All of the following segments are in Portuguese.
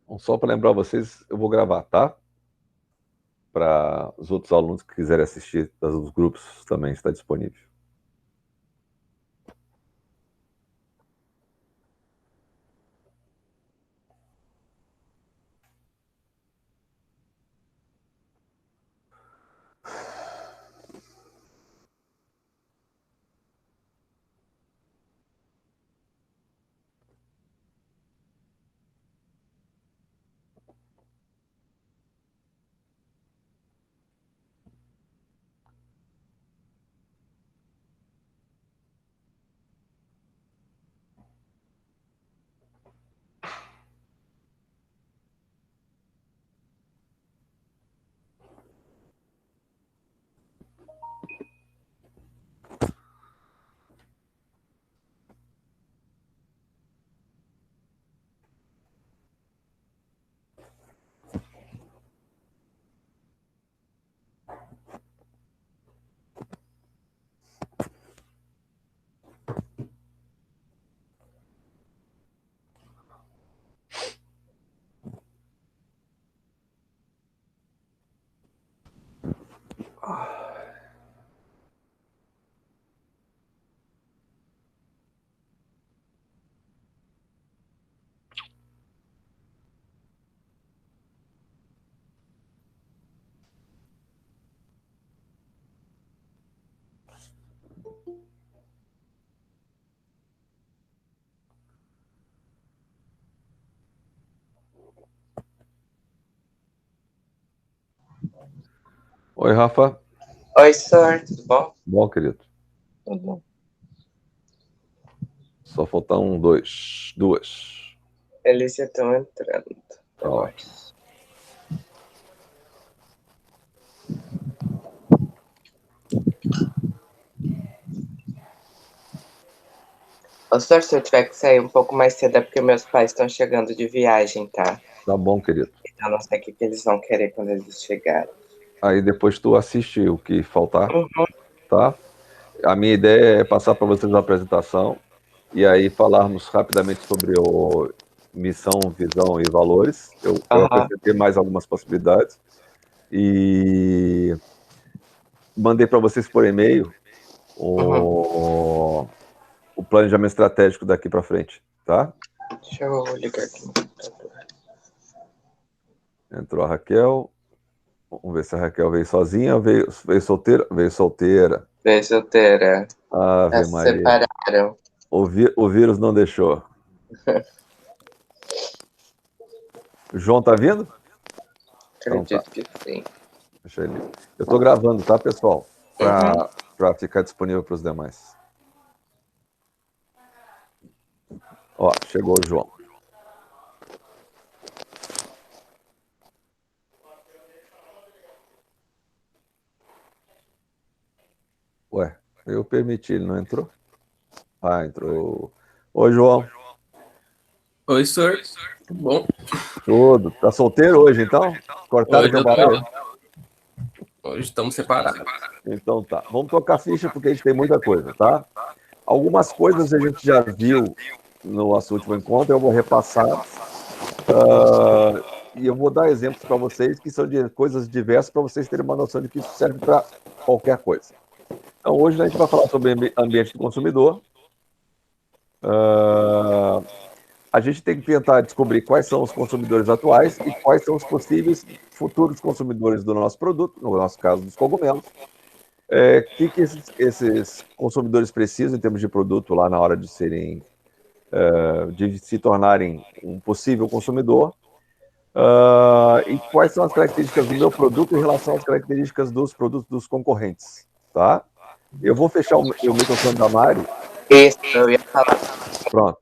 Bom, só para lembrar vocês, eu vou gravar, tá? Para os outros alunos que quiserem assistir, dos grupos também está disponível. Oi, Rafa. Oi, Sor, tudo bom? Bom, querido. Tudo bom. Só faltam duas. Eles já estão entrando. Tá ótimo. Ô, Sor, se eu tiver que sair um pouco mais cedo é porque meus pais estão chegando de viagem, tá? Tá bom, querido. Eu não sei o que eles vão querer quando eles chegarem. Aí depois tu assiste o que faltar, Uhum. tá? A minha ideia é passar para vocês a apresentação e aí falarmos rapidamente sobre o missão, visão e valores. Eu acrescentei mais algumas possibilidades e mandei para vocês por e-mail Uhum. o planejamento estratégico daqui para frente, tá? Deixa eu ligar aqui no computador. Entrou a Raquel. Vamos ver se a Raquel veio sozinha ou veio solteira. Veio solteira. Vem, solteira. Já Ave se Maria. separaram. O vírus não deixou. O João tá vindo? Então tá. Acredito que sim. Deixa ele. Eu tô gravando, tá, pessoal? Uhum. Para ficar disponível para os demais. Ó, chegou o João. Ué, eu permiti, ele não entrou? Ah, entrou. Oi, João. Oi, senhor. Tudo bom? Tudo. Tá solteiro hoje, então? Cortaram Hoje teu eu barato? Hoje estamos separados. Então tá. Vamos tocar ficha porque a gente tem muita coisa, tá? Algumas coisas a gente já viu no nosso último encontro, eu vou repassar. E eu vou dar exemplos para vocês que são de coisas diversas para vocês terem uma noção de que isso serve para qualquer coisa. Então, hoje a gente vai falar sobre ambiente do consumidor. A gente tem que tentar descobrir quais são os consumidores atuais e quais são os possíveis futuros consumidores do nosso produto, no nosso caso, dos cogumelos. O que esses consumidores precisam em termos de produto lá na hora de de se tornarem um possível consumidor. E quais são as características do meu produto em relação às características dos produtos dos concorrentes, tá? Eu vou fechar o microfone da Mari. Isso, eu ia falar. Pronto.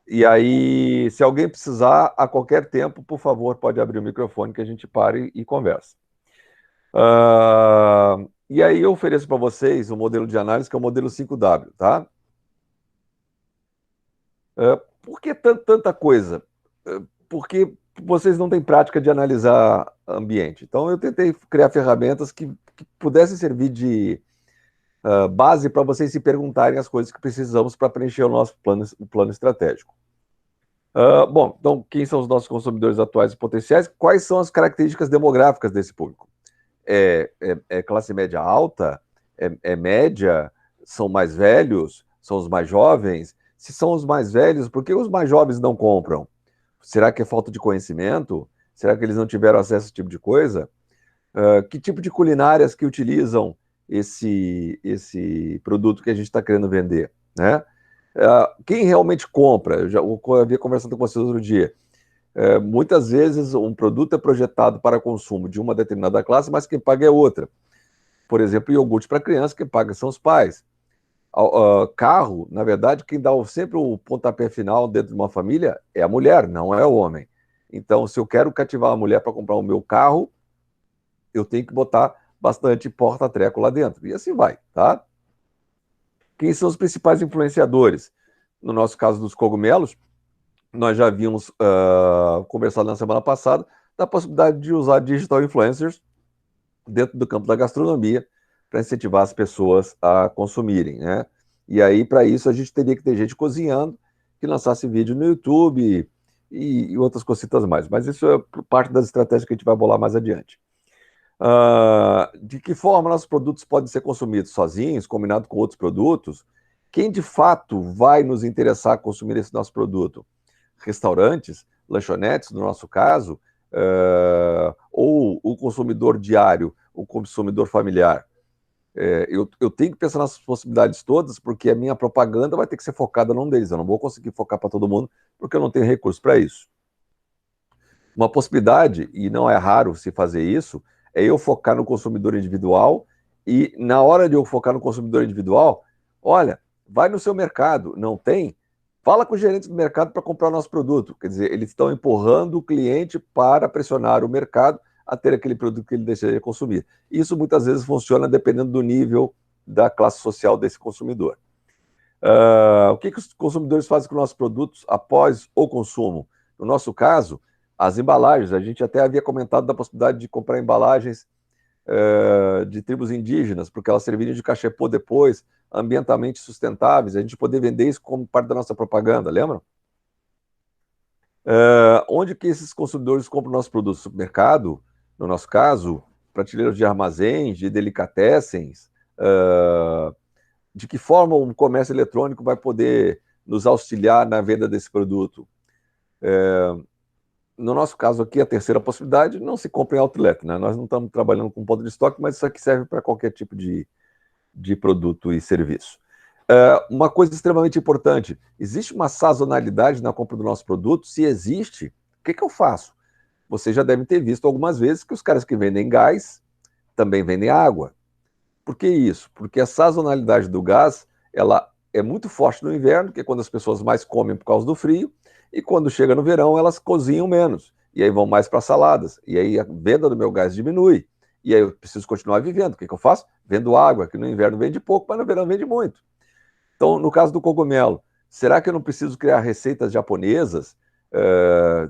E aí, se alguém precisar, a qualquer tempo, por favor, pode abrir o microfone que a gente pare e conversa. E aí eu ofereço para vocês o modelo de análise, que é o modelo 5W, tá? Por que tanta coisa? Porque vocês não têm prática de analisar ambiente. Então, eu tentei criar ferramentas que pudessem servir de base para vocês se perguntarem as coisas que precisamos para preencher o nosso plano estratégico. Bom, então, quem são os nossos consumidores atuais e potenciais? Quais são as características demográficas desse público? É classe média alta? É média? São mais velhos? São os mais jovens? Se são os mais velhos, por que os mais jovens não compram? Será que é falta de conhecimento? Será que eles não tiveram acesso a esse tipo de coisa? Que tipo de culinárias que utilizam esse produto que a gente está querendo vender, né? Quem realmente compra? Eu havia conversado com vocês outro dia. Muitas vezes um produto é projetado para consumo de uma determinada classe, mas quem paga é outra. Por exemplo, iogurte para criança, quem paga são os pais. Carro, na verdade, quem dá sempre o pontapé final dentro de uma família é a mulher, não é o homem. Então, se eu quero cativar a mulher para comprar o meu carro, eu tenho que botar bastante porta-treco lá dentro. E assim vai, tá? Quem são os principais influenciadores? No nosso caso dos cogumelos, nós já havíamos conversado na semana passada da possibilidade de usar digital influencers dentro do campo da gastronomia para incentivar as pessoas a consumirem, né? E aí, para isso, a gente teria que ter gente cozinhando que lançasse vídeo no YouTube e outras cositas mais. Mas isso é parte das estratégias que a gente vai bolar mais adiante. De que forma nossos produtos podem ser consumidos sozinhos, combinado com outros produtos? Quem de fato vai nos interessar a consumir esse nosso produto? Restaurantes, lanchonetes, no nosso caso, ou o consumidor diário, o consumidor familiar? Eu tenho que pensar nas possibilidades todas, porque a minha propaganda vai ter que ser focada num deles. Eu não vou conseguir focar para todo mundo, porque eu não tenho recurso para isso. Uma possibilidade, e não é raro se fazer isso, é eu focar no consumidor individual e, na hora de eu focar no consumidor individual, olha, vai no seu mercado, não tem? Fala com os gerentes do mercado para comprar o nosso produto. Quer dizer, eles estão empurrando o cliente para pressionar o mercado a ter aquele produto que ele deseja consumir. Isso muitas vezes funciona dependendo do nível da classe social desse consumidor. O que os consumidores fazem com nossos produtos após o consumo? No nosso caso, as embalagens. A gente até havia comentado da possibilidade de comprar embalagens de tribos indígenas, porque elas serviriam de cachepô depois, ambientalmente sustentáveis, a gente poder vender isso como parte da nossa propaganda, lembram? Onde que esses consumidores compram nossos produtos? Supermercado, no nosso caso, prateleiras de armazéns, de delicatessens. De que forma o comércio eletrônico vai poder nos auxiliar na venda desse produto? No nosso caso aqui, a terceira possibilidade, não se compra em outlet, né? Nós não estamos trabalhando com ponto de estoque, mas isso aqui serve para qualquer tipo de produto e serviço. Uma coisa extremamente importante, existe uma sazonalidade na compra do nosso produto? Se existe, o que eu faço? Vocês já devem ter visto algumas vezes que os caras que vendem gás também vendem água. Por que isso? Porque a sazonalidade do gás, ela é muito forte no inverno, que é quando as pessoas mais comem por causa do frio, e quando chega no verão, elas cozinham menos, e aí vão mais para saladas, e aí a venda do meu gás diminui, e aí eu preciso continuar vivendo. O que eu faço? Vendo água, que no inverno vende pouco, mas no verão vende muito. Então, no caso do cogumelo, será que eu não preciso criar receitas japonesas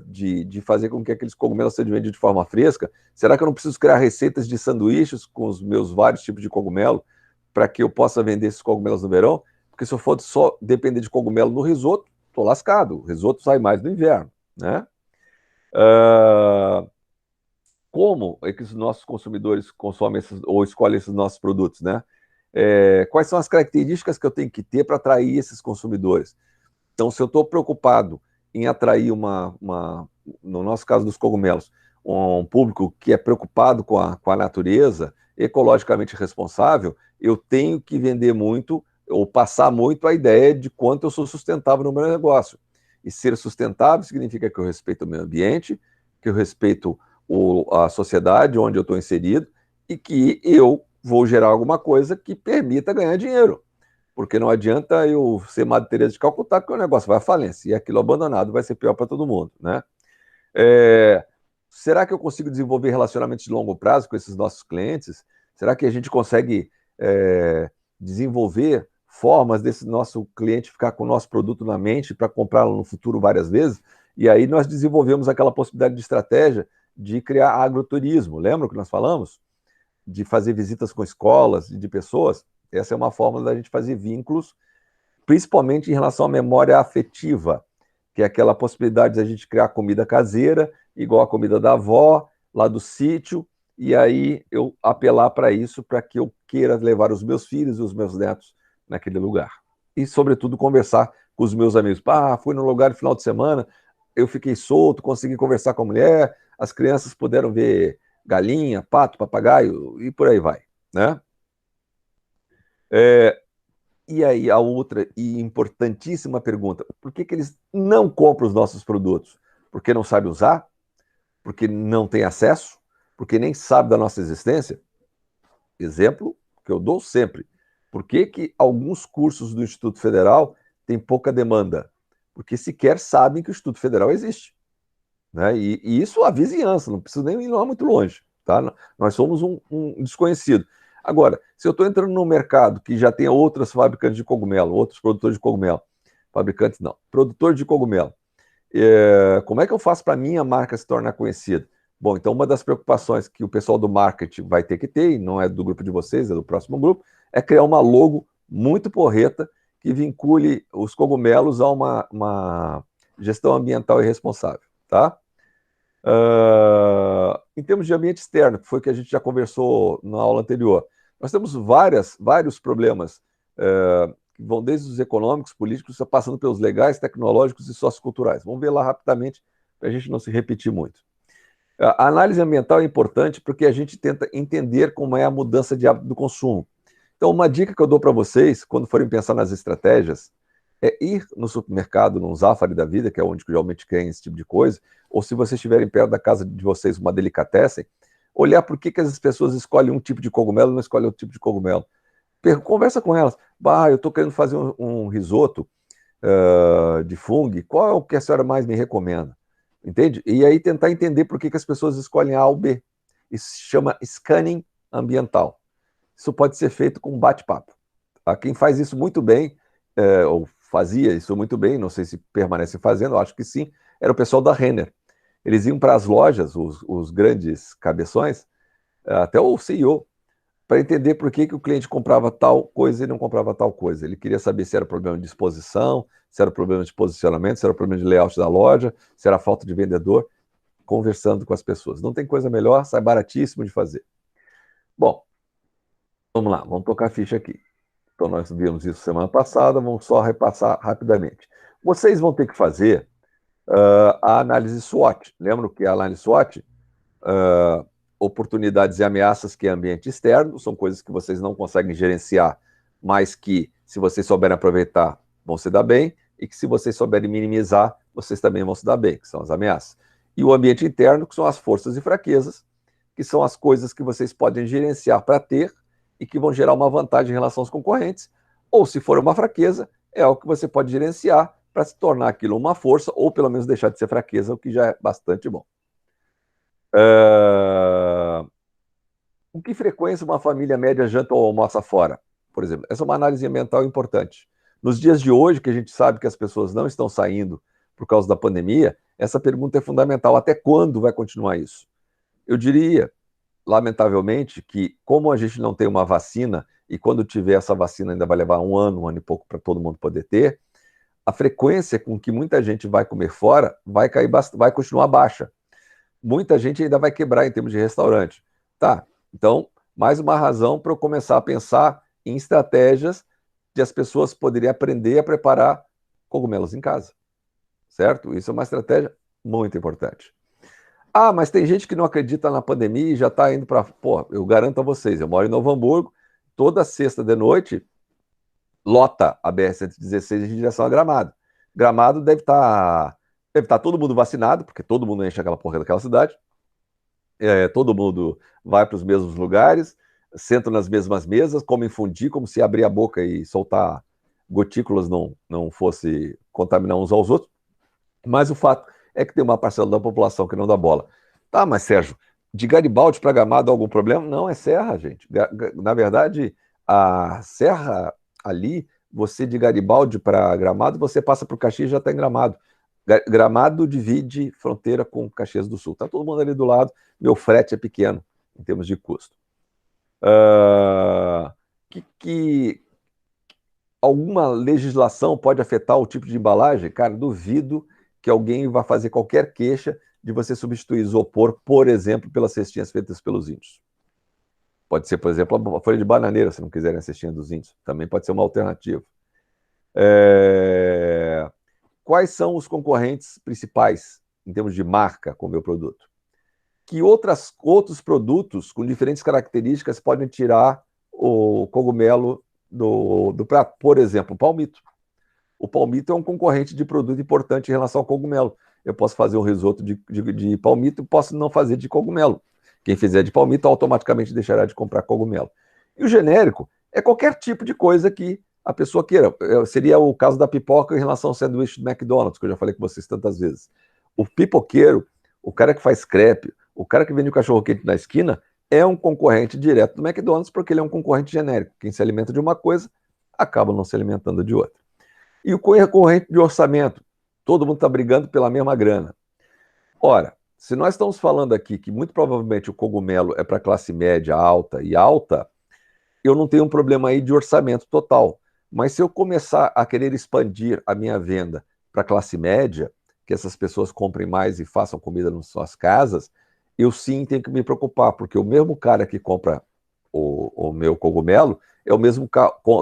de fazer com que aqueles cogumelos sejam vendidos de forma fresca? Será que eu não preciso criar receitas de sanduíches com os meus vários tipos de cogumelo para que eu possa vender esses cogumelos no verão? Porque se eu for só depender de cogumelo no risoto, estou lascado. O risoto sai mais no inverno, né? Como é que os nossos consumidores consomem ou escolhem esses nossos produtos, né? Quais são as características que eu tenho que ter para atrair esses consumidores? Então, se eu estou preocupado em atrair no nosso caso dos cogumelos, um público que é preocupado com a natureza, ecologicamente responsável, eu tenho que vender muito ou passar muito a ideia de quanto eu sou sustentável no meu negócio. E ser sustentável significa que eu respeito o meio ambiente, que eu respeito a sociedade onde eu estou inserido e que eu vou gerar alguma coisa que permita ganhar dinheiro. Porque não adianta eu ser Madre Teresa de Calcutá, que o negócio vai à falência, e aquilo abandonado vai ser pior para todo mundo, né? Será que eu consigo desenvolver relacionamentos de longo prazo com esses nossos clientes? Será que a gente consegue desenvolver formas desse nosso cliente ficar com o nosso produto na mente para comprá-lo no futuro várias vezes? E aí nós desenvolvemos aquela possibilidade de estratégia de criar agroturismo. Lembra que nós falamos? De fazer visitas com escolas e de pessoas. Essa é uma forma da gente fazer vínculos, principalmente em relação à memória afetiva. que é aquela possibilidade de a gente criar comida caseira, igual a comida da avó, lá do sítio, e aí eu apelar para isso, para que eu queira levar os meus filhos e os meus netos naquele lugar. E, sobretudo, conversar com os meus amigos. Fui no lugar no final de semana, eu fiquei solto, consegui conversar com a mulher, as crianças puderam ver galinha, pato, papagaio, e por aí vai, né? E aí a outra e importantíssima pergunta, por que eles não compram os nossos produtos? Porque não sabem usar? Porque não tem acesso? Porque nem sabe da nossa existência? Exemplo que eu dou sempre. Por que alguns cursos do Instituto Federal têm pouca demanda? Porque sequer sabem que o Instituto Federal existe. Né? E isso a vizinhança, não precisa nem ir lá muito longe. Tá? Nós somos um desconhecido. Agora, se eu estou entrando num mercado que já tem outras fabricantes de cogumelo, outros produtores de cogumelo, fabricantes não, produtor de cogumelo, como é que eu faço para a minha marca se tornar conhecida? Bom, então uma das preocupações que o pessoal do marketing vai ter que ter, e não é do grupo de vocês, é do próximo grupo, é criar uma logo muito porreta que vincule os cogumelos a uma gestão ambiental e responsável, tá? Em termos de ambiente externo, que foi o que a gente já conversou na aula anterior, nós temos vários problemas que vão desde os econômicos, políticos, passando pelos legais, tecnológicos e socioculturais. Vamos ver lá rapidamente, para a gente não se repetir muito. A análise ambiental é importante porque a gente tenta entender como é a mudança de hábito do consumo. Então, uma dica que eu dou para vocês, quando forem pensar nas estratégias, é ir no supermercado, num Zafari da vida, que é onde geralmente tem esse tipo de coisa, ou se vocês estiverem perto da casa de vocês, uma delicatessen, olhar por que as pessoas escolhem um tipo de cogumelo e não escolhem outro tipo de cogumelo. Conversa com elas. Eu estou querendo fazer um risoto de fungo, qual é o que a senhora mais me recomenda? Entende? E aí tentar entender por que as pessoas escolhem A ou B. Isso se chama scanning ambiental. Isso pode ser feito com bate-papo. Quem faz isso muito bem, ou fazia isso muito bem, não sei se permanece fazendo, acho que sim, era o pessoal da Renner. Eles iam para as lojas, os grandes cabeções, até o CEO, para entender por que o cliente comprava tal coisa e não comprava tal coisa. Ele queria saber se era problema de exposição, se era problema de posicionamento, se era problema de layout da loja, se era falta de vendedor, conversando com as pessoas. Não tem coisa melhor, sai baratíssimo de fazer. Bom, vamos lá, vamos tocar a ficha aqui. Então, nós vimos isso semana passada, vamos só repassar rapidamente. Vocês vão ter que fazer a análise SWOT. Lembram que a análise SWOT, oportunidades e ameaças, que é ambiente externo, são coisas que vocês não conseguem gerenciar, mas que, se vocês souberem aproveitar, vão se dar bem, e que, se vocês souberem minimizar, vocês também vão se dar bem, que são as ameaças. E o ambiente interno, que são as forças e fraquezas, que são as coisas que vocês podem gerenciar para ter e que vão gerar uma vantagem em relação aos concorrentes, ou, se for uma fraqueza, é algo que você pode gerenciar para se tornar aquilo uma força, ou pelo menos deixar de ser fraqueza, o que já é bastante bom. Com que frequência uma família média janta ou almoça fora? Por exemplo, essa é uma análise ambiental importante. Nos dias de hoje, que a gente sabe que as pessoas não estão saindo por causa da pandemia, essa pergunta é fundamental. Até quando vai continuar isso? Eu diria, lamentavelmente, que como a gente não tem uma vacina, e quando tiver essa vacina ainda vai levar um ano e pouco para todo mundo poder ter, a frequência com que muita gente vai comer fora vai cair, vai continuar baixa. Muita gente ainda vai quebrar em termos de restaurante. Tá, então, mais uma razão para eu começar a pensar em estratégias de as pessoas poderem aprender a preparar cogumelos em casa, certo? Isso é uma estratégia muito importante. Mas tem gente que não acredita na pandemia e já está indo para... Pô, eu garanto a vocês, eu moro em Novo Hamburgo, toda sexta de noite lota a BR-116 em direção a Gramado. Gramado deve estar todo mundo vacinado, porque todo mundo enche aquela porra daquela cidade. Todo mundo vai para os mesmos lugares, senta nas mesmas mesas, come fundir, como se abrir a boca e soltar gotículas não fosse contaminar uns aos outros. Mas o fato é que tem uma parcela da população que não dá bola. Tá, mas Sérgio, de Garibaldi para Gramado algum problema? Não, é serra, gente. Na verdade, a serra ali, você de Garibaldi para Gramado, você passa por Caxias e já está em Gramado. Gramado divide fronteira com Caxias do Sul. Está todo mundo ali do lado, meu frete é pequeno em termos de custo. Alguma legislação pode afetar o tipo de embalagem? Cara, duvido que alguém vai fazer qualquer queixa de você substituir isopor, por exemplo, pelas cestinhas feitas pelos índios. Pode ser, por exemplo, a folha de bananeira, se não quiserem a cestinha dos índios. Também pode ser uma alternativa. Quais são os concorrentes principais em termos de marca com o meu produto? Que outros produtos com diferentes características podem tirar o cogumelo do prato? Por exemplo, o palmito. O palmito é um concorrente de produto importante em relação ao cogumelo. Eu posso fazer um risoto de palmito e posso não fazer de cogumelo. Quem fizer de palmito automaticamente deixará de comprar cogumelo. E o genérico é qualquer tipo de coisa que a pessoa queira. Seria o caso da pipoca em relação ao sanduíche do McDonald's, que eu já falei com vocês tantas vezes. O pipoqueiro, o cara que faz crepe, o cara que vende o cachorro-quente na esquina, é um concorrente direto do McDonald's, porque ele é um concorrente genérico. Quem se alimenta de uma coisa, acaba não se alimentando de outra. E o concorrente de orçamento, todo mundo está brigando pela mesma grana. Ora, se nós estamos falando aqui que muito provavelmente o cogumelo é para classe média, alta e alta, eu não tenho um problema aí de orçamento total. Mas se eu começar a querer expandir a minha venda para classe média, que essas pessoas comprem mais e façam comida nas suas casas, eu sim tenho que me preocupar, porque o mesmo cara que compra o meu cogumelo é o mesmo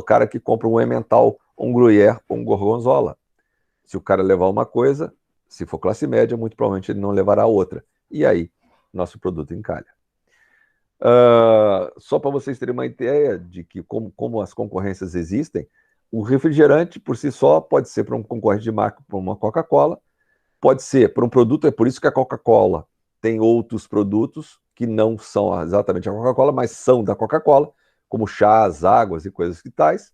cara que compra um emmental, um gruyère ou um gorgonzola. Se o cara levar uma coisa, se for classe média, muito provavelmente ele não levará outra. E aí, nosso produto encalha. Só para vocês terem uma ideia de que como as concorrências existem, o refrigerante, por si só, pode ser para um concorrente de marca, para uma Coca-Cola, pode ser para um produto, é por isso que a Coca-Cola tem outros produtos que não são exatamente a Coca-Cola, mas são da Coca-Cola, como chás, águas e coisas que tais.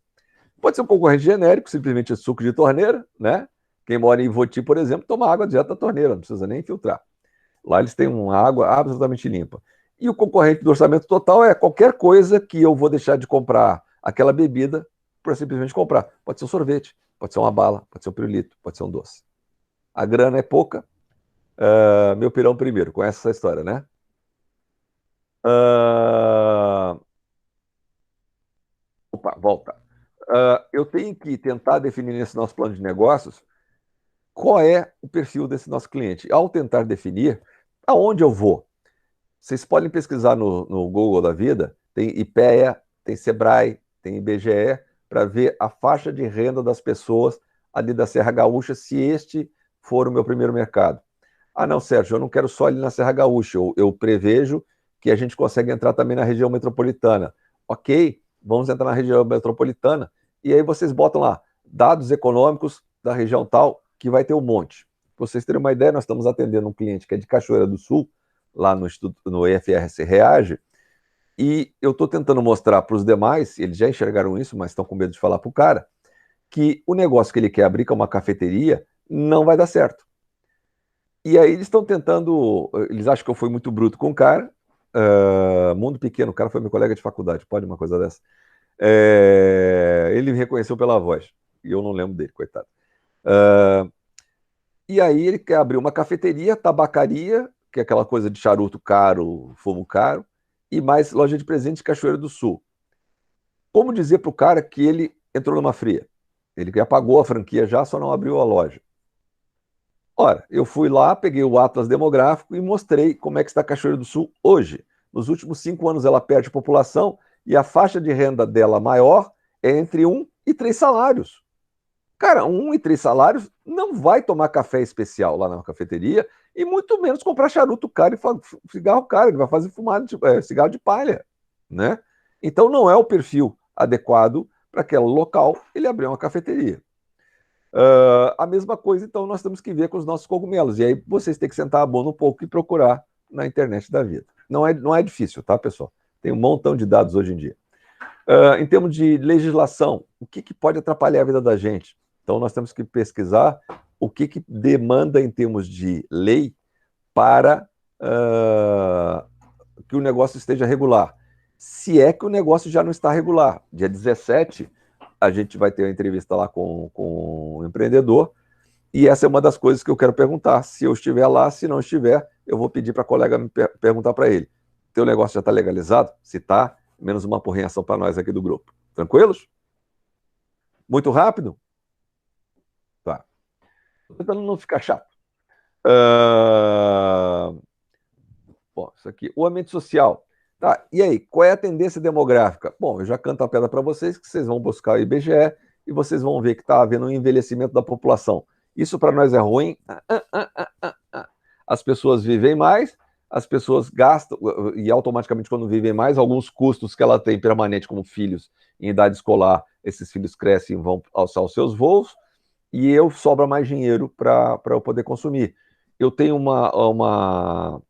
Pode ser um concorrente genérico, simplesmente suco de torneira, né? Quem mora em Ivoti, por exemplo, toma água direto da torneira, não precisa nem filtrar. Lá eles têm uma água absolutamente limpa. E o concorrente do orçamento total é qualquer coisa que eu vou deixar de comprar aquela bebida para simplesmente comprar. Pode ser um sorvete, pode ser uma bala, pode ser um pirulito, pode ser um doce. A grana é pouca. Meu pirão primeiro, conhece essa história, né? Opa, volta. Eu tenho que tentar definir nesse nosso plano de negócios qual é o perfil desse nosso cliente. Ao tentar definir, aonde eu vou? Vocês podem pesquisar no Google da vida, tem IPEA, tem Sebrae, tem IBGE, para ver a faixa de renda das pessoas ali da Serra Gaúcha, se este for o meu primeiro mercado. Ah, não, Sérgio, eu não quero só ali na Serra Gaúcha, eu prevejo que a gente consegue entrar também na região metropolitana. Ok, vamos entrar na região metropolitana, e aí vocês botam lá, dados econômicos da região tal, que vai ter um monte. Para vocês terem uma ideia, nós estamos atendendo um cliente que é de Cachoeira do Sul, lá no IFRS Reage, e eu estou tentando mostrar para os demais, eles já enxergaram isso, mas estão com medo de falar para o cara, que o negócio que ele quer abrir, que é uma cafeteria, não vai dar certo. E aí eles estão tentando, eles acham que eu fui muito bruto com o cara, mundo pequeno, o cara foi meu colega de faculdade, pode uma coisa dessa. Ele me reconheceu pela voz, e eu não lembro dele, coitado. E aí ele quer abrir uma cafeteria, tabacaria, que é aquela coisa de charuto caro, fumo caro, e mais loja de presente de Cachoeira do Sul. Como dizer para o cara que ele entrou numa fria? Ele já pagou a franquia já, só não abriu a loja. Ora, eu fui lá, peguei o Atlas Demográfico e mostrei como é que está a Cachoeira do Sul hoje. Nos últimos 5 anos ela perde população e a faixa de renda dela maior é entre 1 e 3 salários. Cara, 1 e 3 salários não vai tomar café especial lá na cafeteria e muito menos comprar charuto caro e cigarro caro, que vai fazer cigarro de palha, né? Então não é o perfil adequado para aquele local ele abrir uma cafeteria. A mesma coisa, então, nós temos que ver com os nossos cogumelos. E aí vocês têm que sentar a bunda um pouco e procurar na internet da vida. Não é difícil, tá, pessoal? Tem um montão de dados hoje em dia. Em termos de legislação, o que pode atrapalhar a vida da gente? Então, nós temos que pesquisar o que demanda em termos de lei para que o negócio esteja regular. Se é que o negócio já não está regular. Dia 17, a gente vai ter uma entrevista lá com o empreendedor, e essa é uma das coisas que eu quero perguntar. Se eu estiver lá, se não estiver, eu vou pedir para a colega me perguntar para ele. Teu negócio já está legalizado? Se está, menos uma porrinhação para nós aqui do grupo. Tranquilos? Muito rápido? Tá. Tô tentando não ficar chato. Ah, bom, isso aqui. O ambiente social. Tá, e aí, qual é a tendência demográfica? Bom, eu já canto a pedra para vocês que vocês vão buscar o IBGE e vocês vão ver que está havendo um envelhecimento da população. Isso para nós é ruim. As pessoas vivem mais, as pessoas gastam, e automaticamente, quando vivem mais, alguns custos que ela tem permanente, como filhos em idade escolar, esses filhos crescem e vão alçar os seus voos, e eu sobra mais dinheiro para eu poder consumir. Eu tenho uma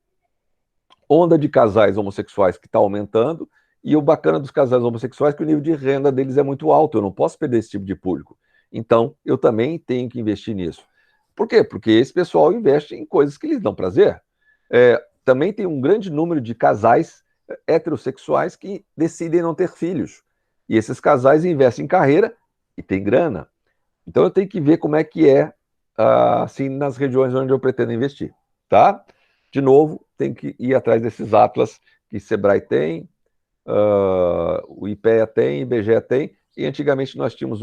onda de casais homossexuais que está aumentando, e o bacana dos casais homossexuais é que o nível de renda deles é muito alto, eu não posso perder esse tipo de público. Então, eu também tenho que investir nisso. Por quê? Porque esse pessoal investe em coisas que lhes dão prazer. Também tem um grande número de casais heterossexuais que decidem não ter filhos. E esses casais investem em carreira e tem grana. Então, eu tenho que ver como é que é assim nas regiões onde eu pretendo investir, tá? De novo, tem que ir atrás desses atlas que Sebrae tem, o IPEA tem, IBGE tem, e antigamente nós tínhamos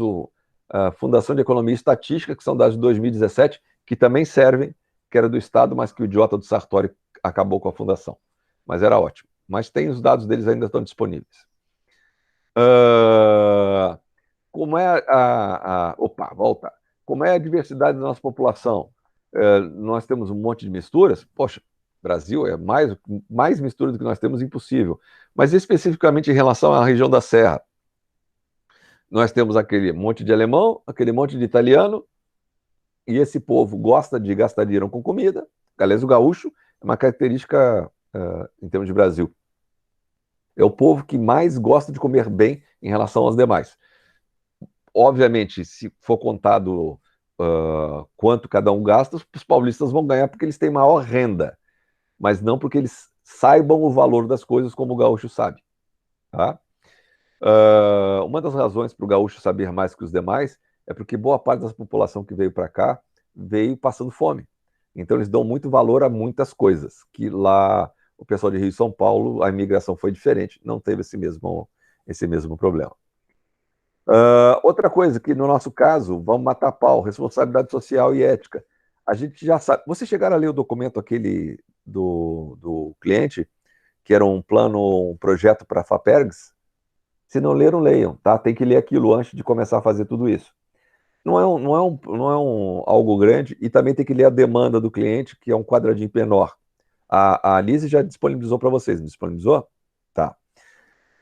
a Fundação de Economia e Estatística, que são dados de 2017, que também servem, que era do Estado, mas que o idiota do Sartori acabou com a fundação. Mas era ótimo. Mas tem os dados deles ainda estão disponíveis. Como é opa, volta. Como é a diversidade da nossa população? Nós temos um monte de misturas. Poxa, Brasil é mais mistura do que nós temos, impossível. Mas especificamente em relação à região da Serra, nós temos aquele monte de alemão, aquele monte de italiano, e esse povo gosta de gastar dinheiro com comida. Aliás, o gaúcho é uma característica em termos de Brasil. É o povo que mais gosta de comer bem em relação aos demais. Obviamente, se for contado quanto cada um gasta, os paulistas vão ganhar porque eles têm maior renda, mas não porque eles saibam o valor das coisas como o gaúcho sabe. Tá? Uma das razões para o gaúcho saber mais que os demais é porque boa parte da população que veio para cá veio passando fome. Então eles dão muito valor a muitas coisas, que lá o pessoal de Rio e São Paulo, a imigração foi diferente, não teve esse mesmo problema. Outra coisa que no nosso caso, vamos matar pau, responsabilidade social e ética. A gente já sabe. Vocês chegaram a ler o documento aquele do cliente, que era um plano, um projeto para a FAPERGS? Se não leram, leiam, tá? Tem que ler aquilo antes de começar a fazer tudo isso. Não é algo grande, e também tem que ler a demanda do cliente, que é um quadradinho menor. A Lise já disponibilizou para vocês, não disponibilizou? Tá.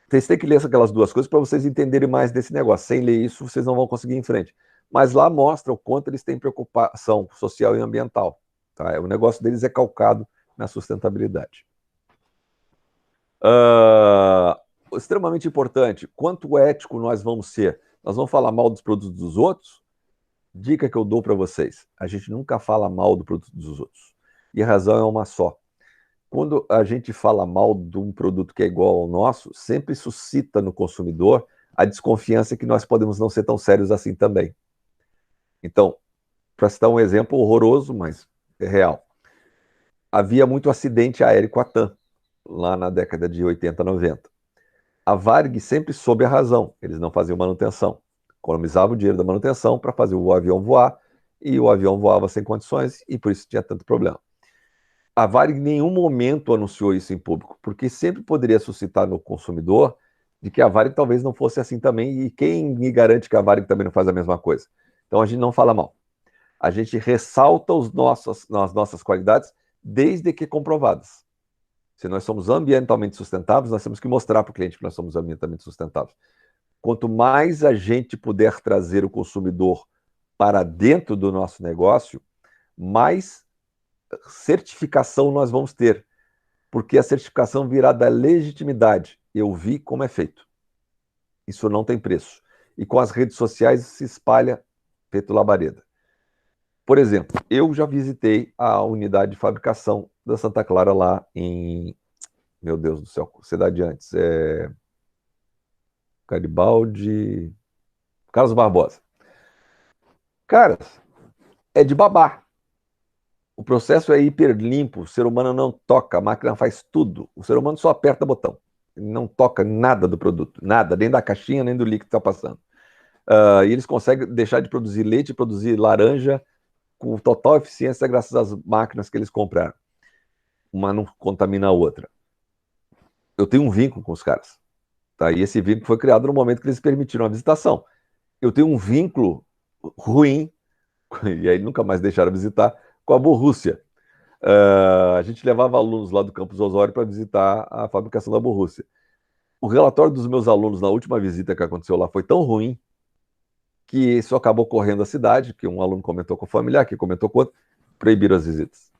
Vocês têm que ler aquelas duas coisas para vocês entenderem mais desse negócio. Sem ler isso, vocês não vão conseguir ir em frente. Mas lá mostra o quanto eles têm preocupação social e ambiental. Tá? O negócio deles é calcado na sustentabilidade. Extremamente importante, quanto ético nós vamos ser? Nós vamos falar mal dos produtos dos outros? Dica que eu dou para vocês, a gente nunca fala mal do produto dos outros. E a razão é uma só. Quando a gente fala mal de um produto que é igual ao nosso, sempre suscita no consumidor a desconfiança que nós podemos não ser tão sérios assim também. Então, para citar um exemplo horroroso, mas é real. Havia muito acidente aéreo com a TAM, lá na década de 80, 90. A Varig sempre soube a razão, eles não faziam manutenção. Economizavam o dinheiro da manutenção para fazer o avião voar, e o avião voava sem condições, e por isso tinha tanto problema. A Varig em nenhum momento anunciou isso em público, porque sempre poderia suscitar no consumidor de que a Varig talvez não fosse assim também, e quem me garante que a Varig também não faz a mesma coisa? Então a gente não fala mal. A gente ressalta as nossas qualidades desde que comprovadas. Se nós somos ambientalmente sustentáveis, nós temos que mostrar para o cliente que nós somos ambientalmente sustentáveis. Quanto mais a gente puder trazer o consumidor para dentro do nosso negócio, mais certificação nós vamos ter, porque a certificação virá da legitimidade. Eu vi como é feito. Isso não tem preço. E com as redes sociais se espalha feito labareda. Por exemplo, eu já visitei a unidade de fabricação da Santa Clara lá em... Meu Deus do céu, cidade antes. Garibaldi... Carlos Barbosa. Cara, é de babar. O processo é hiper limpo, o ser humano não toca, a máquina faz tudo. O ser humano só aperta botão. Ele não toca nada do produto, nada, nem da caixinha, nem do líquido que está passando. E eles conseguem deixar de produzir leite, produzir laranja com total eficiência graças às máquinas que eles compraram. Uma não contamina a outra. Eu tenho um vínculo com os caras. Tá? E esse vínculo foi criado no momento que eles permitiram a visitação. Eu tenho um vínculo ruim, e aí nunca mais deixaram visitar, com a Borussia. A gente levava alunos lá do Campus Osório para visitar a fabricação da Borussia. O relatório dos meus alunos na última visita que aconteceu lá foi tão ruim que isso acabou correndo a cidade, que um aluno comentou com o familiar, que comentou com outro, proibiram as visitas.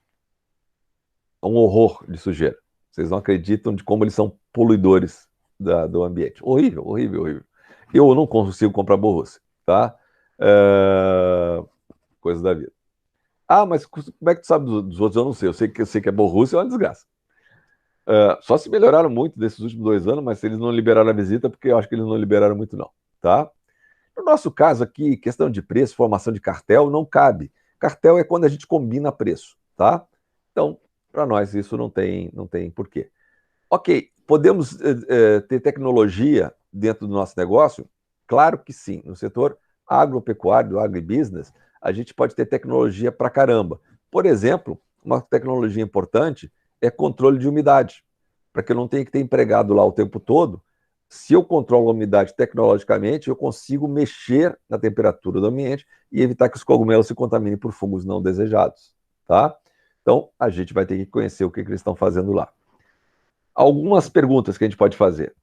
É um horror de sujeira. Vocês não acreditam de como eles são poluidores do ambiente. Horrível, horrível, horrível. Eu não consigo comprar Borussia, tá? Coisa da vida. Ah, mas como é que tu sabe dos outros? Eu não sei. Eu sei que a Borussia é uma desgraça. Só se melhoraram muito desses últimos 2 anos, mas eles não liberaram a visita, porque eu acho que eles não liberaram muito, não. Tá? No nosso caso aqui, questão de preço, formação de cartel, não cabe. Cartel é quando a gente combina preço, tá? Então, para nós isso não tem porquê. Ok, podemos ter tecnologia dentro do nosso negócio? Claro que sim. No setor agropecuário, do agribusiness, a gente pode ter tecnologia para caramba. Por exemplo, uma tecnologia importante é controle de umidade, para que eu não tenha que ter empregado lá o tempo todo. Se eu controlo a umidade tecnologicamente, eu consigo mexer na temperatura do ambiente e evitar que os cogumelos se contaminem por fungos não desejados, tá? Então, a gente vai ter que conhecer o que eles estão fazendo lá. Algumas perguntas que a gente pode fazer.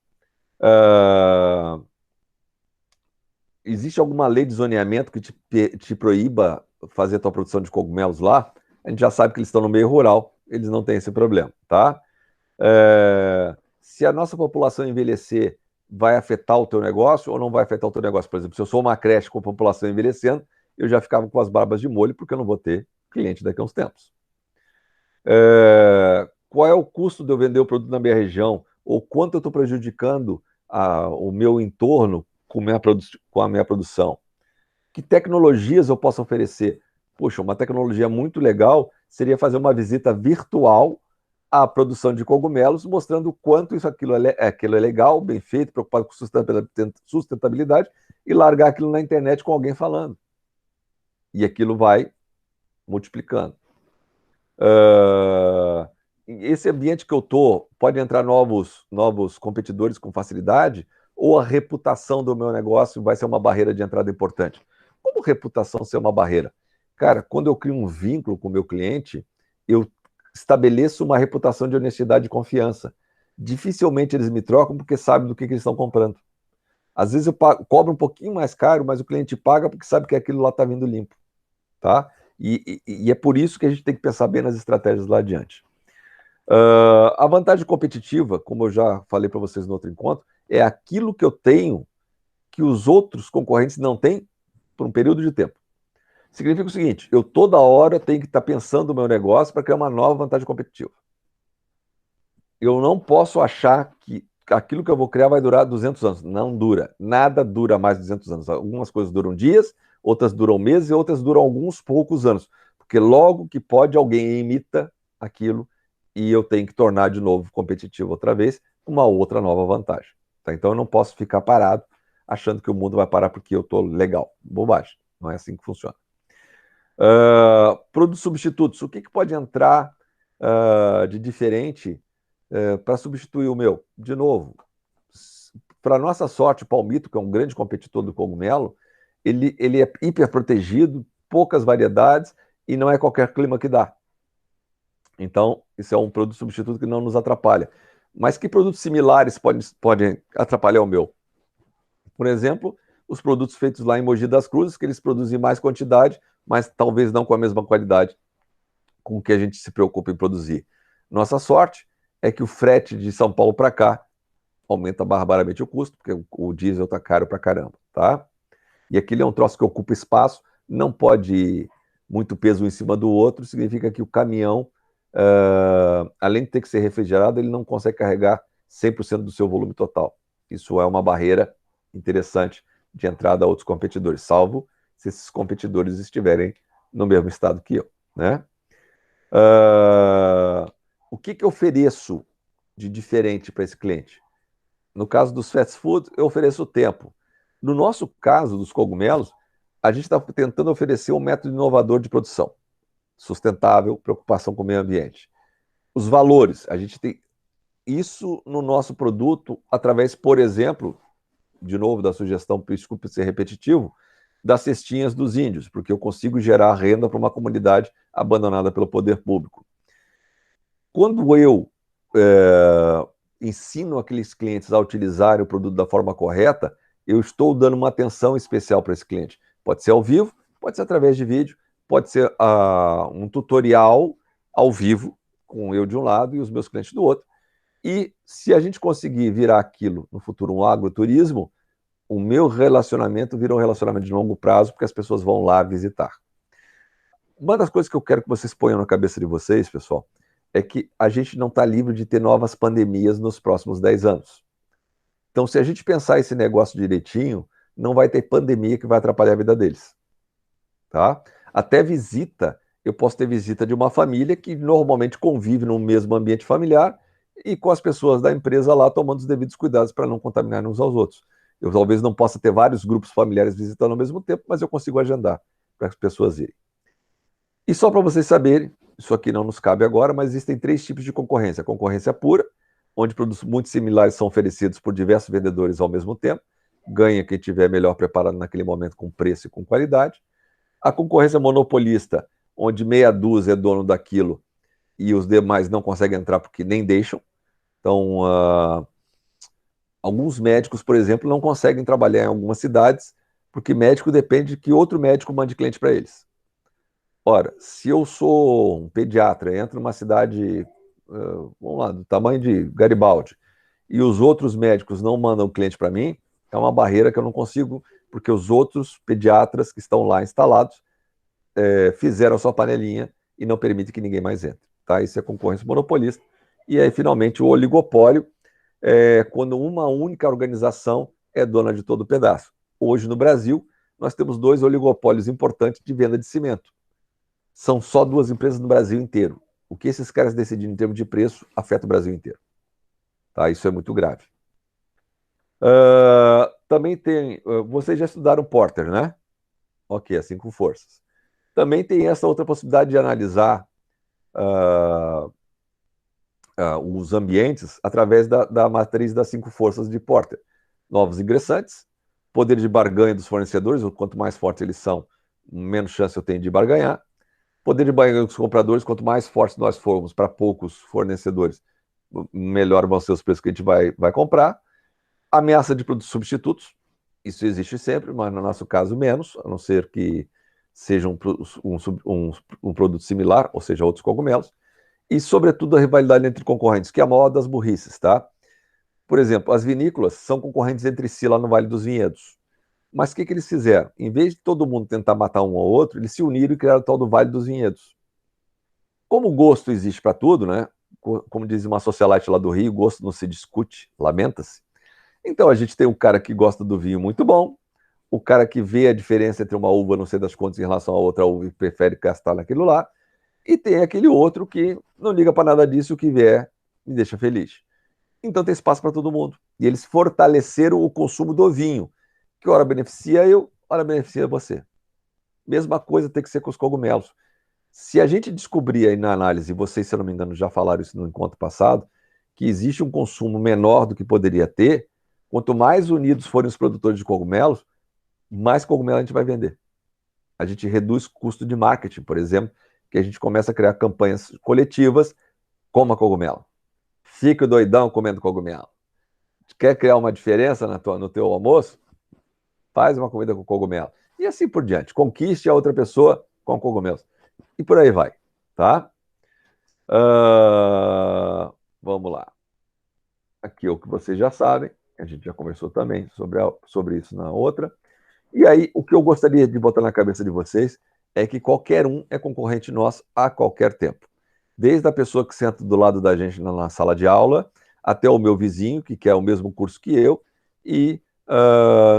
Existe alguma lei de zoneamento que te proíba fazer a tua produção de cogumelos lá? A gente já sabe que eles estão no meio rural, eles não têm esse problema, tá? Se a nossa população envelhecer, vai afetar o teu negócio ou não vai afetar o teu negócio? Por exemplo, se eu sou uma creche com a população envelhecendo, eu já ficava com as barbas de molho porque eu não vou ter cliente daqui a uns tempos. Qual é o custo de eu vender o produto na minha região? Ou quanto eu estou prejudicando o meu entorno com a minha produção? Que tecnologias eu posso oferecer? Poxa, uma tecnologia muito legal seria fazer uma visita virtual à produção de cogumelos, mostrando o quanto aquilo é legal, bem feito, preocupado com sustentabilidade, e largar aquilo na internet com alguém falando. E aquilo vai multiplicando. Esse ambiente que eu estou, pode entrar novos competidores com facilidade, ou a reputação do meu negócio vai ser uma barreira de entrada importante? Como reputação ser uma barreira? Cara, quando eu crio um vínculo com o meu cliente, eu estabeleço uma reputação de honestidade e confiança. Dificilmente eles me trocam porque sabem do que eles estão comprando. Às vezes eu cobro um pouquinho mais caro, mas o cliente paga porque sabe que aquilo lá está vindo limpo. Tá? E é por isso que a gente tem que pensar bem nas estratégias lá adiante. A vantagem competitiva, como eu já falei para vocês no outro encontro, é aquilo que eu tenho que os outros concorrentes não têm por um período de tempo. Significa o seguinte, eu toda hora tenho que estar pensando no meu negócio para criar uma nova vantagem competitiva. Eu não posso achar que aquilo que eu vou criar vai durar 200 anos. Não dura. Nada dura mais de 200 anos. Algumas coisas duram dias, outras duram meses e outras duram alguns poucos anos. Porque logo que pode, alguém imita aquilo e eu tenho que tornar de novo competitivo outra vez, uma outra nova vantagem. Tá? Então eu não posso ficar parado achando que o mundo vai parar porque eu estou legal. Bobagem. Não é assim que funciona. Produtos substitutos. O que pode entrar de diferente para substituir o meu? De novo, para nossa sorte, o palmito, que é um grande competidor do cogumelo, ele é hiper protegido, poucas variedades e não é qualquer clima que dá. Então, isso é um produto substituto que não nos atrapalha. Mas que produtos similares podem atrapalhar o meu? Por exemplo, os produtos feitos lá em Mogi das Cruzes, que eles produzem mais quantidade, mas talvez não com a mesma qualidade com que a gente se preocupa em produzir. Nossa sorte é que o frete de São Paulo para cá aumenta barbaramente o custo, porque o diesel está caro para caramba, tá? E aquele é um troço que ocupa espaço, não pode ir muito peso um em cima do outro, significa que o caminhão, além de ter que ser refrigerado, ele não consegue carregar 100% do seu volume total. Isso é uma barreira interessante de entrada a outros competidores, salvo se esses competidores estiverem no mesmo estado que eu, né? O que eu ofereço de diferente para esse cliente? No caso dos fast food, eu ofereço tempo. No nosso caso, dos cogumelos, a gente está tentando oferecer um método inovador de produção, sustentável, preocupação com o meio ambiente. Os valores, a gente tem isso no nosso produto através, por exemplo, de novo da sugestão, desculpe ser repetitivo, das cestinhas dos índios, porque eu consigo gerar renda para uma comunidade abandonada pelo poder público. Quando eu ensino aqueles clientes a utilizarem o produto da forma correta, eu estou dando uma atenção especial para esse cliente. Pode ser ao vivo, pode ser através de vídeo, pode ser um tutorial ao vivo, com eu de um lado e os meus clientes do outro. E se a gente conseguir virar aquilo no futuro um agroturismo, o meu relacionamento vira um relacionamento de longo prazo, porque as pessoas vão lá visitar. Uma das coisas que eu quero que vocês ponham na cabeça de vocês, pessoal, é que a gente não está livre de ter novas pandemias nos próximos 10 anos. Então, se a gente pensar esse negócio direitinho, não vai ter pandemia que vai atrapalhar a vida deles. Tá? Até visita, eu posso ter visita de uma família que normalmente convive no mesmo ambiente familiar e com as pessoas da empresa lá tomando os devidos cuidados para não contaminar uns aos outros. Eu talvez não possa ter vários grupos familiares visitando ao mesmo tempo, mas eu consigo agendar para as pessoas irem. E só para vocês saberem, isso aqui não nos cabe agora, mas existem 3 tipos de concorrência. A concorrência pura, onde produtos muito similares são oferecidos por diversos vendedores ao mesmo tempo, ganha quem estiver melhor preparado naquele momento com preço e com qualidade. A concorrência monopolista, onde meia dúzia é dono daquilo e os demais não conseguem entrar porque nem deixam. Então, alguns médicos, por exemplo, não conseguem trabalhar em algumas cidades porque médico depende de que outro médico mande cliente para eles. Ora, se eu sou um pediatra, entro numa cidade, vamos lá, do tamanho de Garibaldi, e os outros médicos não mandam cliente para mim, é uma barreira que eu não consigo, porque os outros pediatras que estão lá instalados fizeram a sua panelinha e não permitem que ninguém mais entre. Tá? Isso é concorrência monopolista. E aí, finalmente, o oligopólio é quando uma única organização é dona de todo o pedaço. Hoje, no Brasil, nós temos 2 oligopólios importantes de venda de cimento. São só 2 empresas no Brasil inteiro. O que esses caras decidirem em termos de preço afeta o Brasil inteiro. Tá? Isso é muito grave. Também tem... vocês já estudaram Porter, né? Ok, as 5 forças. Também tem essa outra possibilidade de analisar os ambientes através da matriz das 5 forças de Porter. Novos ingressantes, poder de barganha dos fornecedores, quanto mais fortes eles são, menos chance eu tenho de barganhar. Poder de barganha dos compradores, quanto mais fortes nós formos para poucos fornecedores, melhor vão ser os preços que a gente vai comprar. Ameaça de produtos substitutos, isso existe sempre, mas no nosso caso menos, a não ser que seja um produto similar, ou seja, outros cogumelos. E, sobretudo, a rivalidade entre concorrentes, que é a maior das burrices, tá? Por exemplo, as vinícolas são concorrentes entre si lá no Vale dos Vinhedos. Mas o que eles fizeram? Em vez de todo mundo tentar matar um ao outro, eles se uniram e criaram o tal do Vale dos Vinhedos. Como o gosto existe para tudo, né? Como diz uma socialite lá do Rio, gosto não se discute, lamenta-se. Então a gente tem um cara que gosta do vinho muito bom, o cara que vê a diferença entre uma uva, não sei das contas, em relação a outra uva e prefere gastar naquilo lá, e tem aquele outro que não liga para nada disso, o que vier me deixa feliz. Então tem espaço para todo mundo. E eles fortaleceram o consumo do vinho, que ora beneficia eu, ora beneficia você. Mesma coisa tem que ser com os cogumelos. Se a gente descobrir aí na análise, vocês, se eu não me engano, já falaram isso no encontro passado, que existe um consumo menor do que poderia ter, quanto mais unidos forem os produtores de cogumelos, mais cogumelo a gente vai vender. A gente reduz o custo de marketing, por exemplo, que a gente começa a criar campanhas coletivas, coma cogumelo. Fica doidão comendo cogumelo. Quer criar uma diferença no teu almoço? Faz uma comida com cogumelo. E assim por diante. Conquiste a outra pessoa com cogumelos. E por aí vai. Tá? Vamos lá. Aqui é o que vocês já sabem. A gente já conversou também sobre isso na outra. E aí, o que eu gostaria de botar na cabeça de vocês é que qualquer um é concorrente nosso a qualquer tempo. Desde a pessoa que senta do lado da gente na sala de aula, até o meu vizinho, que quer o mesmo curso que eu, e,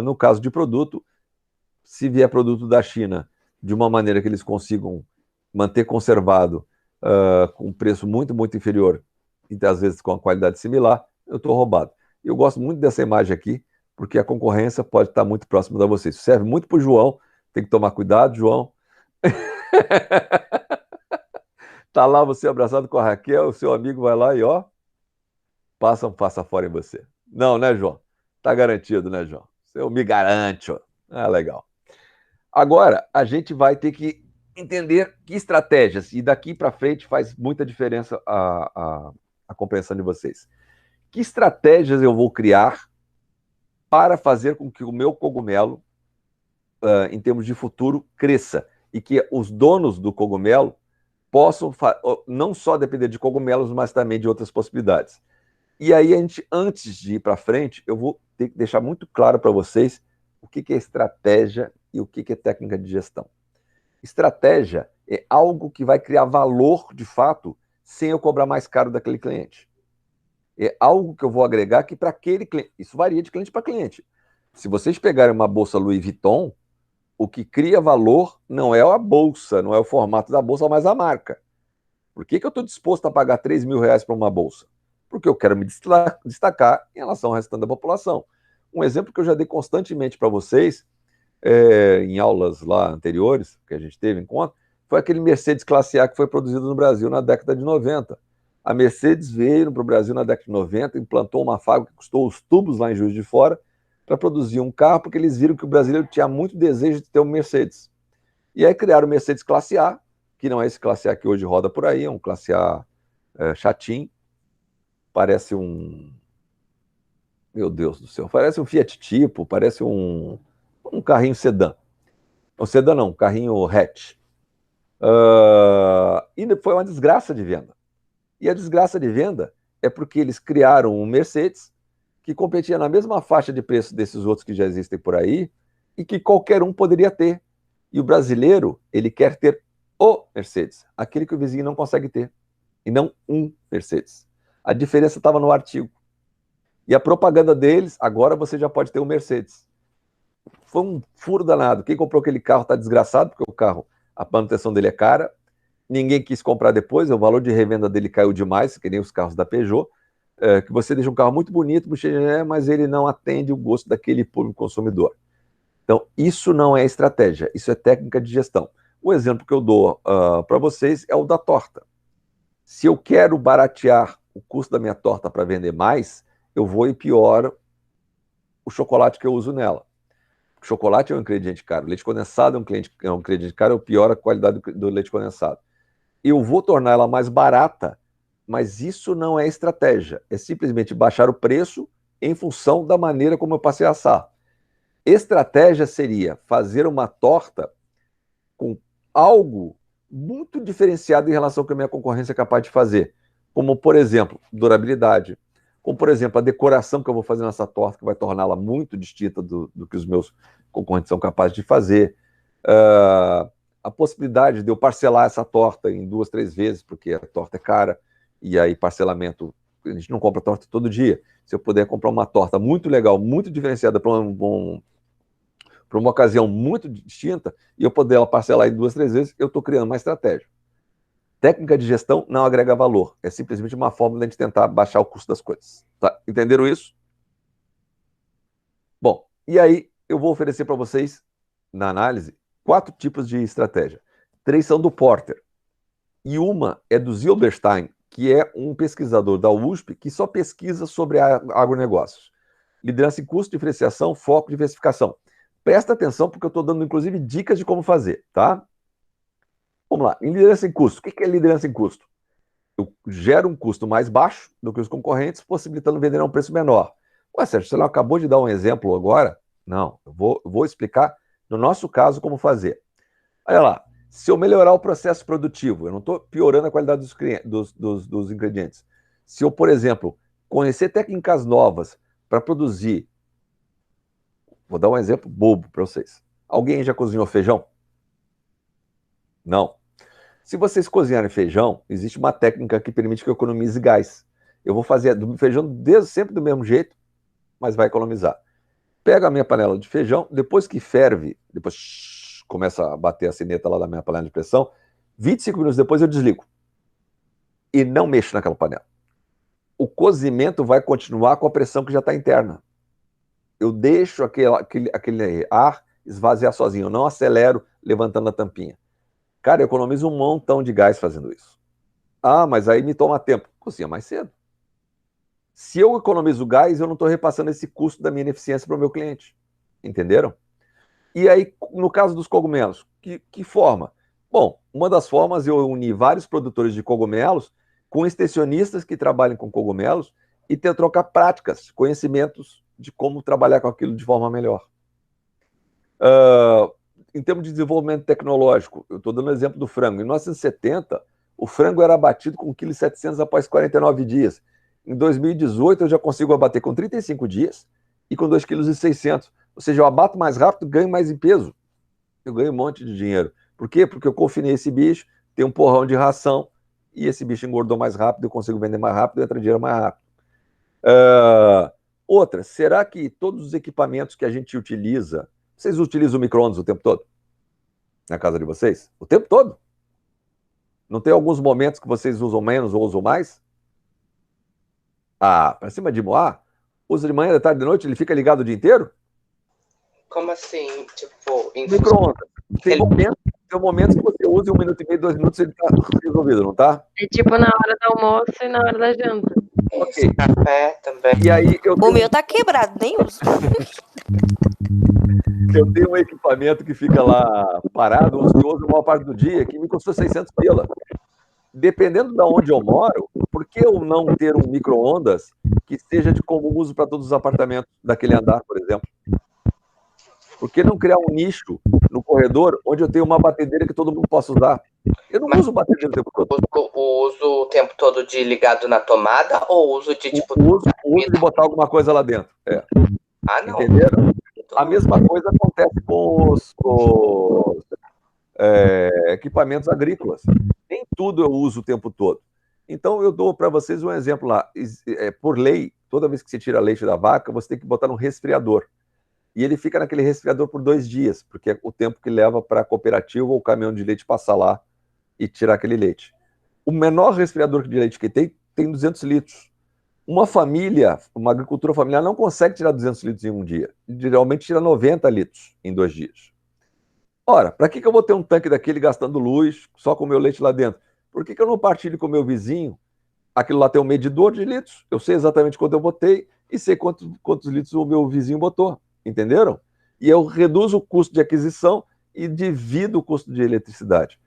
no caso de produto, se vier produto da China de uma maneira que eles consigam manter conservado com um preço muito, muito inferior, e às vezes com uma qualidade similar, eu estou roubado. Eu gosto muito dessa imagem aqui, porque a concorrência pode estar muito próxima de vocês. Serve muito para o João, Tem que tomar cuidado, João. Tá lá você abraçado com a Raquel, o seu amigo vai lá e ó, passa um passa fora em você. Não, né, João? Tá garantido, né, João? Você me garante, ó. Ah, legal. Agora, a gente vai ter que entender que estratégias, e daqui para frente faz muita diferença a compreensão de vocês. Que estratégias eu vou criar para fazer com que o meu cogumelo, em termos de futuro, cresça e que os donos do cogumelo possam não só depender de cogumelos, mas também de outras possibilidades. E aí, antes de ir para frente, eu vou ter que deixar muito claro para vocês o que é estratégia e o que é técnica de gestão. Estratégia é algo que vai criar valor, de fato, sem eu cobrar mais caro daquele cliente. É algo que eu vou agregar que para aquele cliente... Isso varia de cliente para cliente. Se vocês pegarem uma bolsa Louis Vuitton, o que cria valor não é a bolsa, não é o formato da bolsa, mas a marca. Por que eu estou disposto a pagar 3 mil reais para uma bolsa? Porque eu quero me destacar em relação ao restante da população. Um exemplo que eu já dei constantemente para vocês, em aulas lá anteriores, que a gente teve em conta, foi aquele Mercedes Classe A que foi produzido no Brasil na década de 90. A Mercedes veio para o Brasil na década de 90, implantou uma fábrica que custou os tubos lá em Juiz de Fora para produzir um carro, porque eles viram que o brasileiro tinha muito desejo de ter um Mercedes. E aí criaram o Mercedes Classe A, que não é esse Classe A que hoje roda por aí, é um Classe A chatinho, parece um... Meu Deus do céu, parece um Fiat Tipo, parece um carrinho sedã. Um sedã não, um carrinho hatch. E foi uma desgraça de venda. E a desgraça de venda é porque eles criaram um Mercedes que competia na mesma faixa de preço desses outros que já existem por aí e que qualquer um poderia ter. E o brasileiro, ele quer ter o Mercedes, aquele que o vizinho não consegue ter, e não um Mercedes. A diferença estava no artigo. E a propaganda deles, agora você já pode ter um Mercedes. Foi um furo danado. Quem comprou aquele carro está desgraçado, porque o carro, a manutenção dele é cara, ninguém quis comprar depois, o valor de revenda dele caiu demais, que nem os carros da Peugeot, que você deixa um carro muito bonito, mas ele não atende o gosto daquele público consumidor. Então, isso não é estratégia, isso é técnica de gestão. O exemplo que eu dou para vocês é o da torta. Se eu quero baratear o custo da minha torta para vender mais, eu vou e pioro o chocolate que eu uso nela. O chocolate é um ingrediente caro, o leite condensado é um ingrediente caro, eu pioro a qualidade do leite condensado. Eu vou tornar ela mais barata, mas isso não é estratégia, é simplesmente baixar o preço em função da maneira como eu passei a assar. Estratégia seria fazer uma torta com algo muito diferenciado em relação ao que a minha concorrência é capaz de fazer, como, por exemplo, durabilidade, como, por exemplo, a decoração que eu vou fazer nessa torta, que vai torná-la muito distinta do que os meus concorrentes são capazes de fazer, a possibilidade de eu parcelar essa torta em 2, 3 vezes, porque a torta é cara, e aí parcelamento, a gente não compra torta todo dia. Se eu puder comprar uma torta muito legal, muito diferenciada para uma ocasião muito distinta, e eu poder ela parcelar em 2, 3 vezes, eu estou criando uma estratégia. Técnica de gestão não agrega valor, é simplesmente uma forma de a gente tentar baixar o custo das coisas. Tá? Entenderam isso? Bom, e aí eu vou oferecer para vocês, na análise, 4 tipos de estratégia. 3 são do Porter, e uma é do Zilberstein, que é um pesquisador da USP que só pesquisa sobre agronegócios. Liderança em custo, diferenciação, foco, diversificação. Presta atenção, porque eu estou dando, inclusive, dicas de como fazer, tá? Vamos lá. Em liderança em custo. O que é liderança em custo? Eu gero um custo mais baixo do que os concorrentes, possibilitando vender a um preço menor. Ué, Sérgio, você não acabou de dar um exemplo agora? Não, eu vou explicar, no nosso caso, como fazer. Olha lá, se eu melhorar o processo produtivo, eu não estou piorando a qualidade dos ingredientes. Se eu, por exemplo, conhecer técnicas novas para produzir, vou dar um exemplo bobo para vocês. Alguém já cozinhou feijão? Não. Se vocês cozinharem feijão, existe uma técnica que permite que eu economize gás. Eu vou fazer do feijão sempre do mesmo jeito, mas vai economizar. Pego a minha panela de feijão, depois que ferve, depois começa a bater a sineta lá da minha panela de pressão, 25 minutos depois eu desligo. E não mexo naquela panela. O cozimento vai continuar com a pressão que já está interna. Eu deixo aquele ar esvaziar sozinho, eu não acelero levantando a tampinha. Cara, eu economizo um montão de gás fazendo isso. Ah, mas aí me toma tempo. Cozinha mais cedo. Se eu economizo gás, eu não estou repassando esse custo da minha ineficiência para o meu cliente. Entenderam? E aí, no caso dos cogumelos, que forma? Bom, uma das formas é eu unir vários produtores de cogumelos com extensionistas que trabalhem com cogumelos e ter trocar práticas, conhecimentos de como trabalhar com aquilo de forma melhor. Em termos de desenvolvimento tecnológico, eu estou dando o exemplo do frango. Em 1970, o frango era abatido com 1,7 kg após 49 dias. Em 2018, eu já consigo abater com 35 dias e com 2,6 kg. Ou seja, eu abato mais rápido, ganho mais em peso. Eu ganho um monte de dinheiro. Por quê? Porque eu confinei esse bicho, tem um porrão de ração, e esse bicho engordou mais rápido, eu consigo vender mais rápido e entra dinheiro mais rápido. Outra, será que todos os equipamentos que a gente utiliza, vocês utilizam o micro-ondas o tempo todo? Na casa de vocês? O tempo todo? Não tem alguns momentos que vocês usam menos ou usam mais? Ah, para cima de Moá, usa de manhã, de tarde, de noite, ele fica ligado o dia inteiro? Como assim? Tipo, Micro-ondas. Tem momentos que você usa em 1 minuto e meio, 2 minutos, ele está resolvido, não tá? É tipo na hora do almoço e na hora da janta. Ok. Café também. E aí O meu tá quebrado, nem uso. eu tenho um equipamento que fica lá parado, ocioso, a maior parte do dia, que me custou 600 pila. Dependendo de onde eu moro, por que eu não ter um micro-ondas que seja de comum uso para todos os apartamentos daquele andar, por exemplo? Por que não criar um nicho no corredor onde eu tenho uma batedeira que todo mundo possa usar? Eu não uso batedeira o tempo todo. O uso o tempo todo de ligado na tomada ou uso de tipo. O uso de botar alguma coisa lá dentro. Ah, não. Entenderam? A mesma coisa acontece com os equipamentos agrícolas. Nem tudo eu uso o tempo todo. Então, eu dou para vocês um exemplo lá. Por lei, toda vez que você tira leite da vaca, você tem que botar no resfriador. E ele fica naquele resfriador por 2 dias, porque é o tempo que leva para a cooperativa ou o caminhão de leite passar lá e tirar aquele leite. O menor resfriador de leite que tem 200 litros. Uma família, uma agricultura familiar não consegue tirar 200 litros em um dia. Geralmente tira 90 litros em 2 dias. Ora, para que eu vou ter um tanque daquele gastando luz, só com o meu leite lá dentro? Por que eu não partilho com o meu vizinho? Aquilo lá tem um medidor de litros, eu sei exatamente quanto eu botei e sei quantos litros o meu vizinho botou. Entenderam? E eu reduzo o custo de aquisição e divido o custo de eletricidade.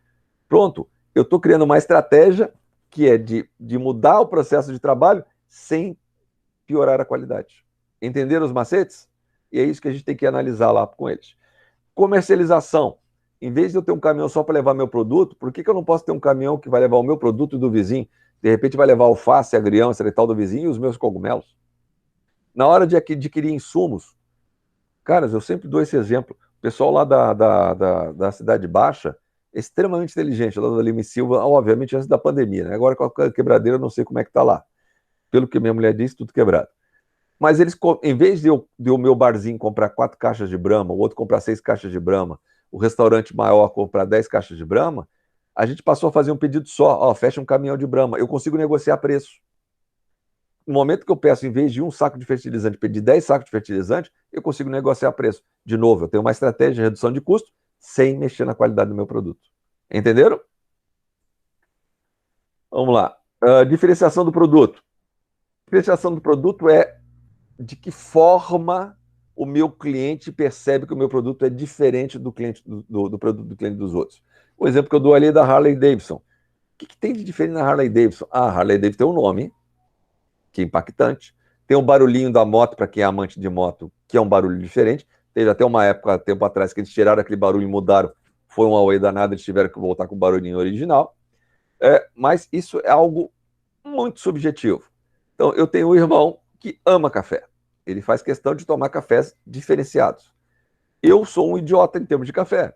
Pronto, eu estou criando uma estratégia que é de mudar o processo de trabalho sem piorar a qualidade. Entenderam os macetes? E é isso que a gente tem que analisar lá com eles. Comercialização. Em vez de eu ter um caminhão só para levar meu produto, por que eu não posso ter um caminhão que vai levar o meu produto e do vizinho? De repente vai levar alface, agrião, tal do vizinho e os meus cogumelos. Na hora de adquirir insumos, caras, eu sempre dou esse exemplo. O pessoal lá da Cidade Baixa é extremamente inteligente, lá da Lima e Silva, obviamente antes da pandemia, né? Agora com a quebradeira eu não sei como é que tá lá. Pelo que minha mulher disse, tudo quebrado. Mas eles, em vez de o meu barzinho comprar 4 caixas de Brahma, o outro comprar 6 caixas de Brahma, o restaurante maior comprar 10 caixas de Brahma, a gente passou a fazer um pedido só. Ó, fecha um caminhão de Brahma. Eu consigo negociar preço. No momento que eu peço, em vez de um saco de fertilizante, pedir 10 sacos de fertilizante, eu consigo negociar preço. De novo, eu tenho uma estratégia de redução de custo sem mexer na qualidade do meu produto. Entenderam? Vamos lá. Diferenciação do produto. Diferenciação do produto é de que forma o meu cliente percebe que o meu produto é diferente do produto do cliente dos outros. O exemplo que eu dou ali é da Harley Davidson. O que tem de diferente na Harley Davidson? A Harley Davidson tem um nome, que é impactante. Tem o barulhinho da moto, para quem é amante de moto, que é um barulho diferente. Teve até uma época, tempo atrás, que eles tiraram aquele barulho e mudaram. Foi um auê danado, eles tiveram que voltar com o barulhinho original. Mas isso é algo muito subjetivo. Então, eu tenho um irmão que ama café. Ele faz questão de tomar cafés diferenciados. Eu sou um idiota em termos de café.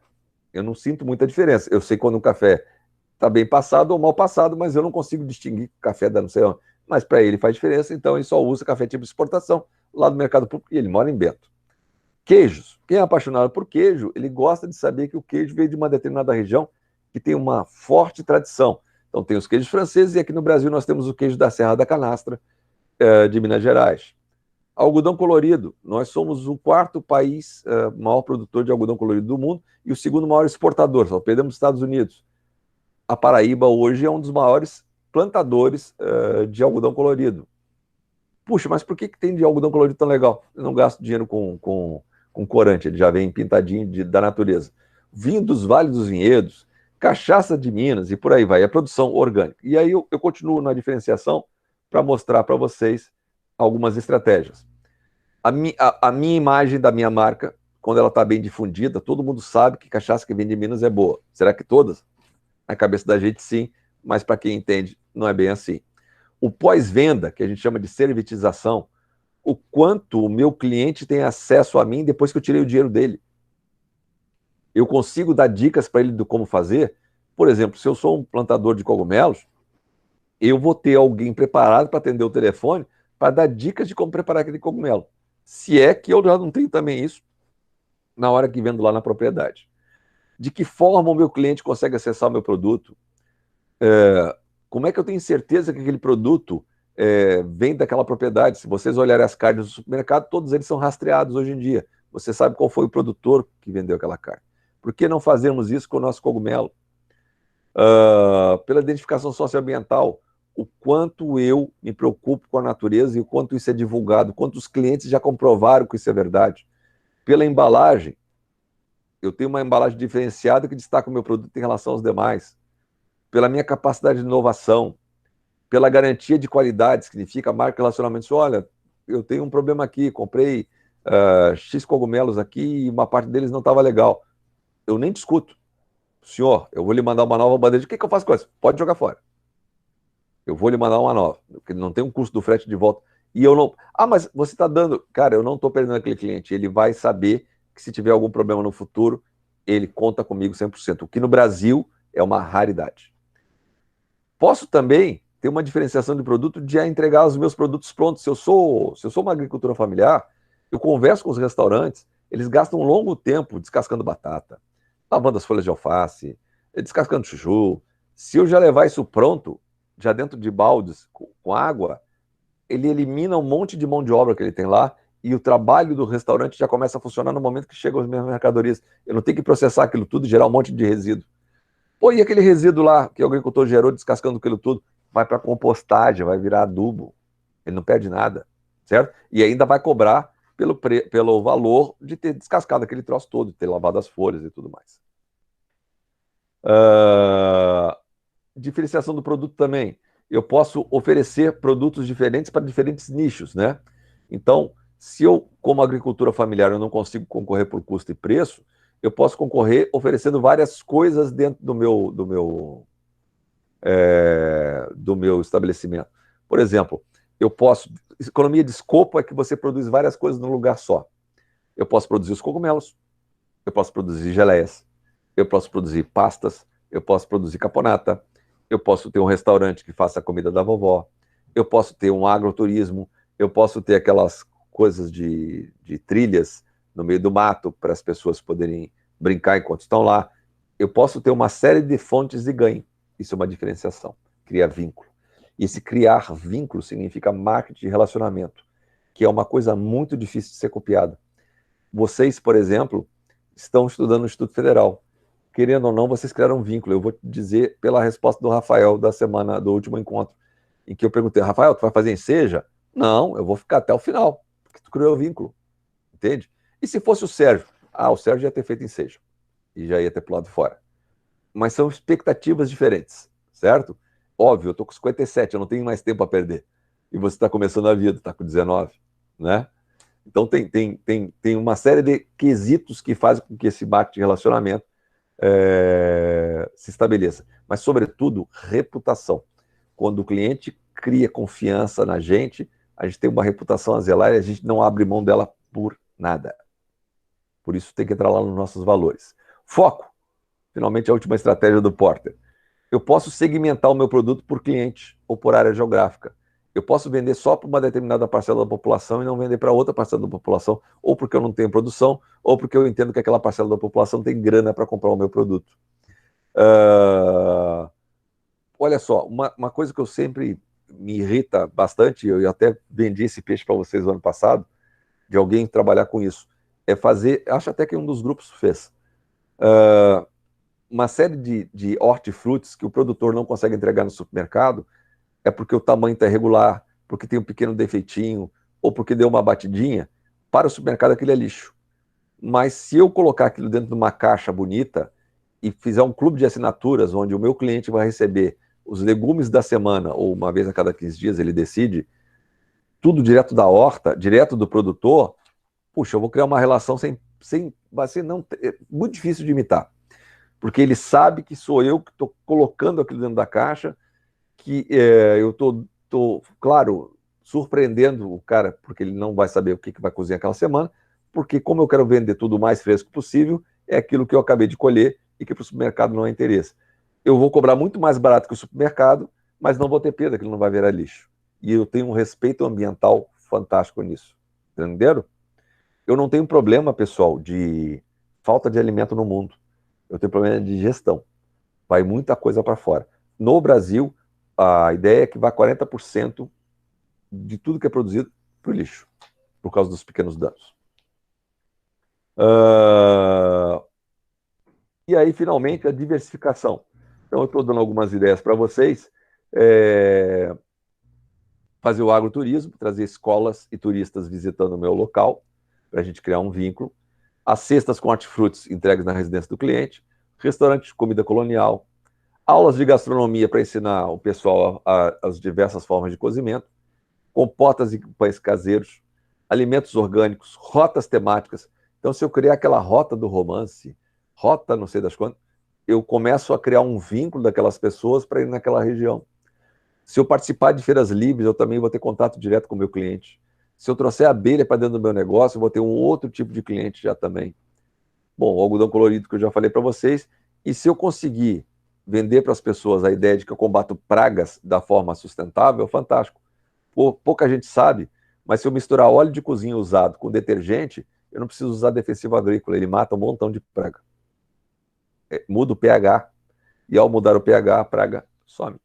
Eu não sinto muita diferença. Eu sei quando um café está bem passado ou mal passado, mas eu não consigo distinguir café da não sei onde. Mas para ele faz diferença, então ele só usa café tipo exportação lá do mercado público e ele mora em Bento. Queijos. Quem é apaixonado por queijo, ele gosta de saber que o queijo veio de uma determinada região que tem uma forte tradição. Então tem os queijos franceses e aqui no Brasil nós temos o queijo da Serra da Canastra, de Minas Gerais. Algodão colorido. Nós somos o quarto país maior produtor de algodão colorido do mundo e o segundo maior exportador, só perdemos os Estados Unidos. A Paraíba hoje é um dos maiores plantadores de algodão colorido. Puxa, mas por que tem de algodão colorido tão legal? Eu não gasto dinheiro com corante, ele já vem pintadinho da natureza. Vinho dos Vales dos Vinhedos, cachaça de Minas e por aí vai, é produção orgânica. E aí eu continuo na diferenciação para mostrar para vocês algumas estratégias. A minha imagem da minha marca, quando ela está bem difundida, todo mundo sabe que cachaça que vem de Minas é boa. Será que todas? Na cabeça da gente, sim, mas para quem entende, não é bem assim. O pós-venda, que a gente chama de servitização, o quanto o meu cliente tem acesso a mim depois que eu tirei o dinheiro dele. Eu consigo dar dicas para ele do como fazer. Por exemplo, se eu sou um plantador de cogumelos, eu vou ter alguém preparado para atender o telefone para dar dicas de como preparar aquele cogumelo. Se é que eu já não tenho também isso na hora que vendo lá na propriedade. De que forma o meu cliente consegue acessar o meu produto? Como é que eu tenho certeza que aquele produto vem daquela propriedade? Se vocês olharem as carnes do supermercado, todos eles são rastreados hoje em dia. Você sabe qual foi o produtor que vendeu aquela carne. Por que não fazermos isso com o nosso cogumelo? Pela identificação socioambiental, o quanto eu me preocupo com a natureza e o quanto isso é divulgado, quantos clientes já comprovaram que isso é verdade. Pela embalagem, eu tenho uma embalagem diferenciada que destaca o meu produto em relação aos demais. Pela minha capacidade de inovação, pela garantia de qualidade, significa marca relacionamento. Olha, eu tenho um problema aqui, comprei X cogumelos aqui e uma parte deles não estava legal. Eu nem discuto. Senhor, eu vou lhe mandar uma nova bandeja. O que eu faço com essa? Pode jogar fora. Eu vou lhe mandar uma nova, porque não tem um custo do frete de volta. E eu não... mas você está dando... Cara, eu não estou perdendo aquele cliente. Ele vai saber que se tiver algum problema no futuro, ele conta comigo 100%. O que no Brasil é uma raridade. Posso também ter uma diferenciação de produto de entregar os meus produtos prontos. Se eu sou uma agricultura familiar, eu converso com os restaurantes, eles gastam um longo tempo descascando batata, lavando as folhas de alface, descascando chuchu. Se eu já levar isso pronto, já dentro de baldes, com água, ele elimina um monte de mão de obra que ele tem lá e o trabalho do restaurante já começa a funcionar no momento que chegam as minhas mercadorias. Eu não tenho que processar aquilo tudo e gerar um monte de resíduo. Pô, e aquele resíduo lá que o agricultor gerou descascando aquilo tudo? Vai para compostagem, vai virar adubo. Ele não perde nada, certo? E ainda vai cobrar pelo valor de ter descascado aquele troço todo, de ter lavado as folhas e tudo mais. Diferenciação do produto também. Eu posso oferecer produtos diferentes para diferentes nichos, né? Então, se eu, como agricultura familiar, eu não consigo concorrer por custo e preço, eu posso concorrer oferecendo várias coisas dentro do meu estabelecimento. Por exemplo, eu posso... Economia de escopo é que você produz várias coisas num lugar só. Eu posso produzir os cogumelos, eu posso produzir geleias, eu posso produzir pastas, eu posso produzir caponata, eu posso ter um restaurante que faça a comida da vovó, eu posso ter um agroturismo, eu posso ter aquelas coisas de trilhas no meio do mato para as pessoas poderem brincar enquanto estão lá. Eu posso ter uma série de fontes de ganho. Isso é uma diferenciação. Cria vínculo. E esse criar vínculo significa marketing de relacionamento, que é uma coisa muito difícil de ser copiada. Vocês, por exemplo, estão estudando no Instituto Federal. Querendo ou não, vocês criaram um vínculo. Eu vou te dizer pela resposta do Rafael do último encontro, em que eu perguntei: Rafael, tu vai fazer enseja? Não, eu vou ficar até o final, porque tu criou o vínculo. Entende? E se fosse o Sérgio? O Sérgio ia ter feito enseja e já ia ter pulado fora. Mas são expectativas diferentes, certo? Óbvio, eu tô com 57, eu não tenho mais tempo a perder. E você está começando a vida, está com 19, né? Então tem uma série de quesitos que fazem com que esse marketing de relacionamento se estabeleça. Mas, sobretudo, reputação. Quando o cliente cria confiança na gente, a gente tem uma reputação a zelar e a gente não abre mão dela por nada. Por isso tem que entrar lá nos nossos valores. Foco. Finalmente, a última estratégia do Porter. Eu posso segmentar o meu produto por cliente ou por área geográfica. Eu posso vender só para uma determinada parcela da população e não vender para outra parcela da população, ou porque eu não tenho produção, ou porque eu entendo que aquela parcela da população tem grana para comprar o meu produto. Olha só, uma coisa que eu sempre me irrita bastante, eu até vendi esse peixe para vocês no ano passado, de alguém trabalhar com isso, é fazer, acho até que um dos grupos fez, uma série de hortifrutis que o produtor não consegue entregar no supermercado, é porque o tamanho está irregular, porque tem um pequeno defeitinho, ou porque deu uma batidinha, para o supermercado aquilo é lixo. Mas se eu colocar aquilo dentro de uma caixa bonita e fizer um clube de assinaturas, onde o meu cliente vai receber os legumes da semana, ou uma vez a cada 15 dias ele decide, tudo direto da horta, direto do produtor, puxa, eu vou criar uma relação vai ser muito difícil de imitar. Porque ele sabe que sou eu que estou colocando aquilo dentro da caixa, que eu estou, claro, surpreendendo o cara, porque ele não vai saber o que vai cozinhar aquela semana, porque como eu quero vender tudo o mais fresco possível, é aquilo que eu acabei de colher e que para o supermercado não é interesse. Eu vou cobrar muito mais barato que o supermercado, mas não vou ter perda, que ele não vai virar lixo. E eu tenho um respeito ambiental fantástico nisso. Entenderam? Eu não tenho problema, pessoal, de falta de alimento no mundo. Eu tenho problema de gestão. Vai muita coisa para fora. No Brasil, a ideia é que vá 40% de tudo que é produzido para o lixo, por causa dos pequenos danos. E aí, finalmente, a diversificação. Então, eu estou dando algumas ideias para vocês. Fazer o agroturismo, trazer escolas e turistas visitando o meu local, para a gente criar um vínculo. As cestas com hortifrutis entregues na residência do cliente. Restaurante de comida colonial. Aulas de gastronomia para ensinar o pessoal as diversas formas de cozimento. Compotas e pães caseiros. Alimentos orgânicos. Rotas temáticas. Então, se eu criar aquela rota do romance, rota não sei das quantas, eu começo a criar um vínculo daquelas pessoas para ir naquela região. Se eu participar de feiras livres, eu também vou ter contato direto com o meu cliente. Se eu trouxer abelha para dentro do meu negócio, eu vou ter um outro tipo de cliente já também. Bom, o algodão colorido que eu já falei para vocês. E se eu conseguir vender para as pessoas a ideia de que eu combato pragas da forma sustentável, fantástico. Pouca gente sabe, mas se eu misturar óleo de cozinha usado com detergente, eu não preciso usar defensivo agrícola, ele mata um montão de praga. Muda o pH, e ao mudar o pH, a praga some.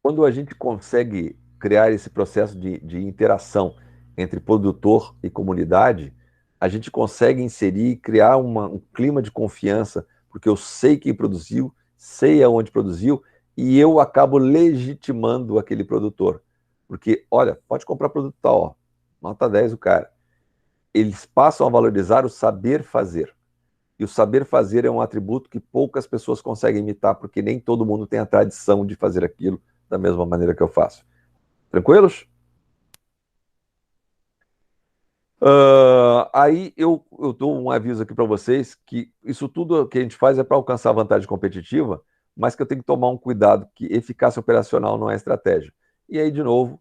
Quando a gente consegue criar esse processo de interação entre produtor e comunidade, a gente consegue inserir e criar um clima de confiança, porque eu sei quem produziu, sei aonde produziu, e eu acabo legitimando aquele produtor. Porque, olha, pode comprar produto tal, ó, nota 10 o cara. Eles passam a valorizar o saber fazer. E o saber fazer é um atributo que poucas pessoas conseguem imitar, porque nem todo mundo tem a tradição de fazer aquilo da mesma maneira que eu faço. Tranquilos? Aí eu dou um aviso aqui para vocês que isso tudo que a gente faz é para alcançar vantagem competitiva, mas que eu tenho que tomar um cuidado, que eficácia operacional não é estratégia. E aí, de novo,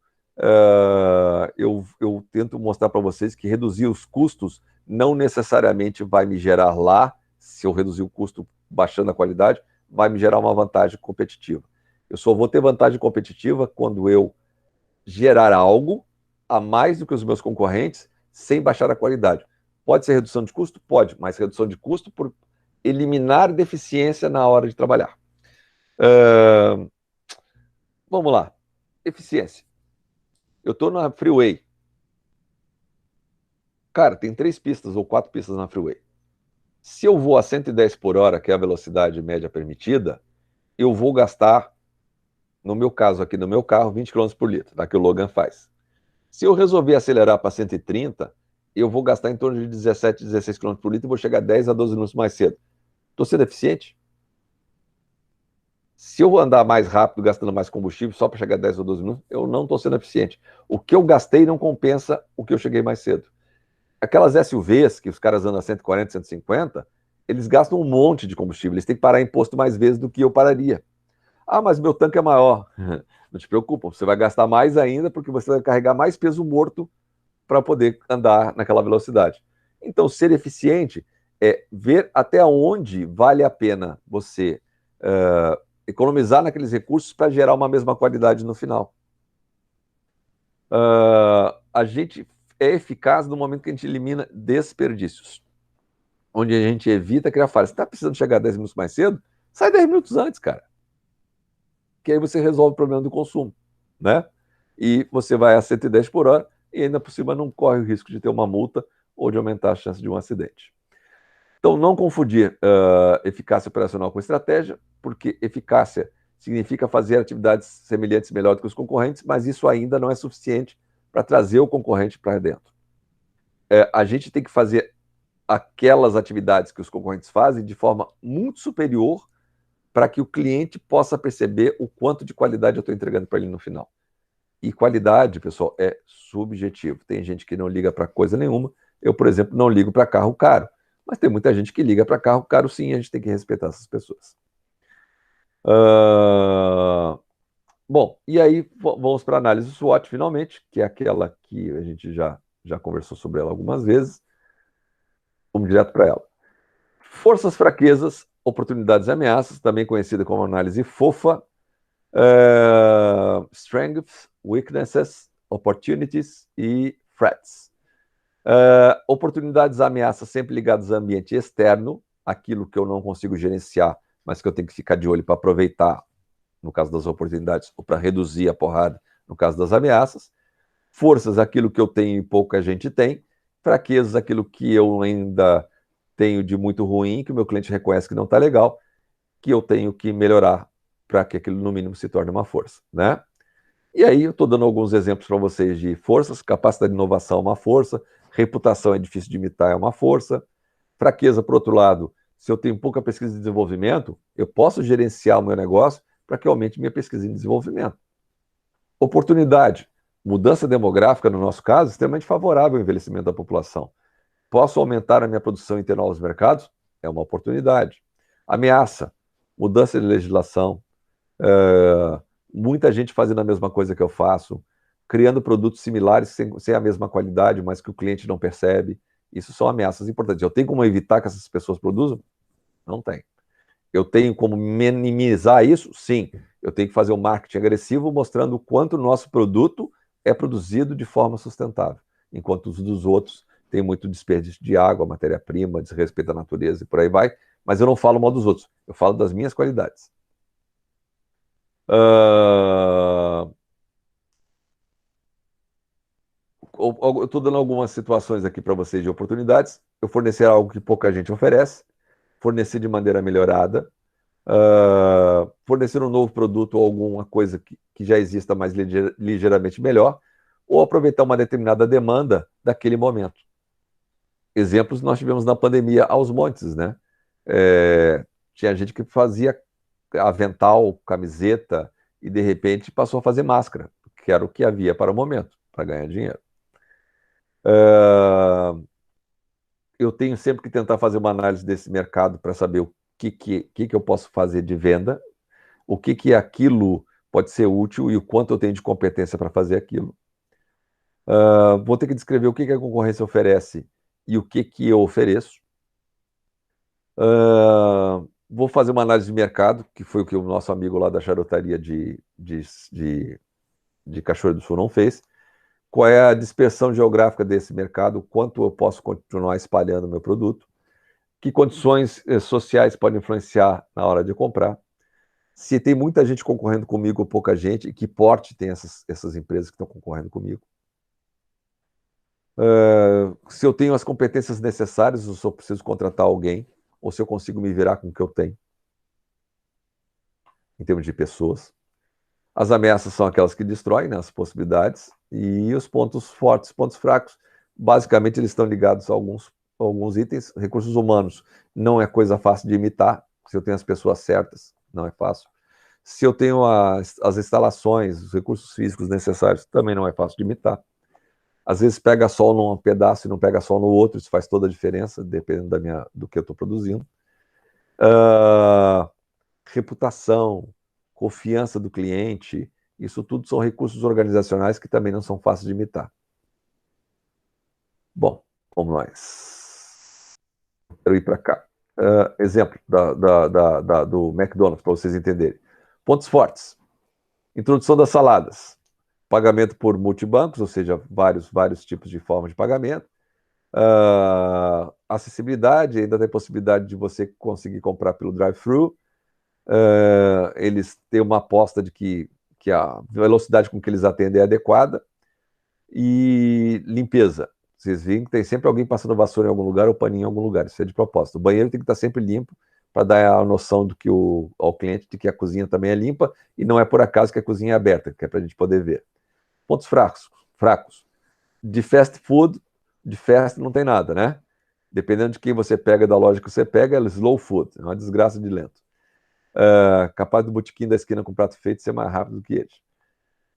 eu tento mostrar para vocês que reduzir os custos não necessariamente vai me gerar lá, se eu reduzir o custo baixando a qualidade, vai me gerar uma vantagem competitiva. Eu só vou ter vantagem competitiva quando eu gerar algo a mais do que os meus concorrentes sem baixar a qualidade. Pode ser redução de custo? Pode, mas redução de custo por eliminar deficiência na hora de trabalhar. Vamos lá. Eficiência. Eu estou na freeway. Cara, tem 3 pistas ou 4 pistas na freeway. Se eu vou a 110 por hora, que é a velocidade média permitida, eu vou gastar, no meu caso aqui no meu carro, 20 km por litro, da que o Logan faz. Se eu resolver acelerar para 130, eu vou gastar em torno de 17, 16 km por litro e vou chegar 10 a 12 minutos mais cedo. Estou sendo eficiente? Se eu andar mais rápido, gastando mais combustível, só para chegar a 10 ou 12 minutos, eu não estou sendo eficiente. O que eu gastei não compensa o que eu cheguei mais cedo. Aquelas SUVs que os caras andam a 140, 150, eles gastam um monte de combustível. Eles têm que parar em posto mais vezes do que eu pararia. Ah, mas meu tanque é maior. Não te preocupa, você vai gastar mais ainda porque você vai carregar mais peso morto para poder andar naquela velocidade. Então, ser eficiente é ver até onde vale a pena você economizar naqueles recursos para gerar uma mesma qualidade no final. A gente é eficaz no momento que a gente elimina desperdícios. onde a gente evita criar falha. Você está precisando chegar 10 minutos mais cedo? Sai 10 minutos antes, cara. Que aí você resolve o problema do consumo, né? E você vai a 110 por hora e ainda por cima não corre o risco de ter uma multa ou de aumentar a chance de um acidente. Então, não confundir eficácia operacional com estratégia, porque eficácia significa fazer atividades semelhantes melhor do que os concorrentes, mas isso ainda não é suficiente para trazer o concorrente para dentro. A gente tem que fazer aquelas atividades que os concorrentes fazem de forma muito superior para que o cliente possa perceber o quanto de qualidade eu estou entregando para ele no final. E qualidade, pessoal, é subjetivo. Tem gente que não liga para coisa nenhuma. Eu, por exemplo, não ligo para carro caro. Mas tem muita gente que liga para carro caro, sim, a gente tem que respeitar essas pessoas. Bom, e aí vamos para a análise SWOT, finalmente, que é aquela que a gente já conversou sobre ela algumas vezes. Vamos direto para ela. Forças, fraquezas, oportunidades e ameaças, também conhecida como análise FOFA. Strengths, weaknesses, opportunities e threats. Oportunidades e ameaças sempre ligadas ao ambiente externo, aquilo que eu não consigo gerenciar, mas que eu tenho que ficar de olho para aproveitar, no caso das oportunidades, ou para reduzir a porrada, no caso das ameaças. Forças, aquilo que eu tenho e pouca gente tem. Fraquezas, aquilo que eu ainda tenho de muito ruim, que o meu cliente reconhece que não está legal, que eu tenho que melhorar para que aquilo, no mínimo, se torne uma força, né? E aí eu estou dando alguns exemplos para vocês de forças. Capacidade de inovação é uma força, reputação é difícil de imitar, é uma força. Fraqueza, por outro lado, se eu tenho pouca pesquisa e desenvolvimento, eu posso gerenciar o meu negócio para que aumente minha pesquisa e desenvolvimento. Oportunidade, mudança demográfica, no nosso caso, extremamente favorável ao envelhecimento da população. Posso aumentar a minha produção interna aos mercados? É uma oportunidade. Ameaça, mudança de legislação, muita gente fazendo a mesma coisa que eu faço, criando produtos similares sem a mesma qualidade, mas que o cliente não percebe. Isso são ameaças importantes. Eu tenho como evitar que essas pessoas produzam? Não tem. Eu tenho como minimizar isso? Sim. Eu tenho que fazer um marketing agressivo mostrando o quanto o nosso produto é produzido de forma sustentável, enquanto os dos outros têm muito desperdício de água, matéria-prima, desrespeito à natureza e por aí vai. Mas eu não falo mal dos outros, eu falo das minhas qualidades. Eu estou dando algumas situações aqui para vocês de oportunidades. Eu fornecer algo que pouca gente oferece, fornecer de maneira melhorada, fornecer um novo produto ou alguma coisa que já exista, mas ligeiramente melhor, ou aproveitar uma determinada demanda daquele momento. Exemplos nós tivemos na pandemia aos montes, né? Tinha gente que fazia avental, camiseta, e de repente passou a fazer máscara, que era o que havia para o momento, para ganhar dinheiro. Eu tenho sempre que tentar fazer uma análise desse mercado para saber o que eu posso fazer de venda, o que aquilo pode ser útil e o quanto eu tenho de competência para fazer aquilo. Vou ter que descrever o que a concorrência oferece e o que eu ofereço. Vou fazer uma análise de mercado, que foi o que o nosso amigo lá da charutaria de Cachoeira do Sul não fez. Qual é a dispersão geográfica desse mercado, quanto eu posso continuar espalhando o meu produto, que condições sociais podem influenciar na hora de comprar, se tem muita gente concorrendo comigo ou pouca gente, e que porte tem essas empresas que estão concorrendo comigo. Se eu tenho as competências necessárias, ou se eu preciso contratar alguém, ou se eu consigo me virar com o que eu tenho, em termos de pessoas. As ameaças são aquelas que destroem, né, as possibilidades, e os pontos fortes, pontos fracos, basicamente eles estão ligados a alguns itens. Recursos humanos não é coisa fácil de imitar, se eu tenho as pessoas certas, não é fácil. Se eu tenho as instalações, os recursos físicos necessários, também não é fácil de imitar. Às vezes pega sol num pedaço e não pega sol no outro, isso faz toda a diferença, dependendo do que eu estou produzindo. Reputação, confiança do cliente, isso tudo são recursos organizacionais que também não são fáceis de imitar. Bom, vamos nós. Quero ir para cá. Exemplo do McDonald's, para vocês entenderem. Pontos fortes. Introdução das saladas. Pagamento por multibancos, ou seja, vários tipos de forma de pagamento. acessibilidade, ainda tem possibilidade de você conseguir comprar pelo drive-thru. Eles têm uma aposta de que a velocidade com que eles atendem é adequada. E limpeza. Vocês veem que tem sempre alguém passando vassoura em algum lugar ou paninho em algum lugar. Isso é de propósito. O banheiro tem que estar sempre limpo para dar a noção do que ao cliente de que a cozinha também é limpa e não é por acaso que a cozinha é aberta, que é para a gente poder ver. Pontos fracos. De fast food, de fast não tem nada, né? Dependendo de quem você pega, da loja que você pega, é slow food. É uma desgraça de lento. Capaz do botequim da esquina com prato feito ser mais rápido do que eles.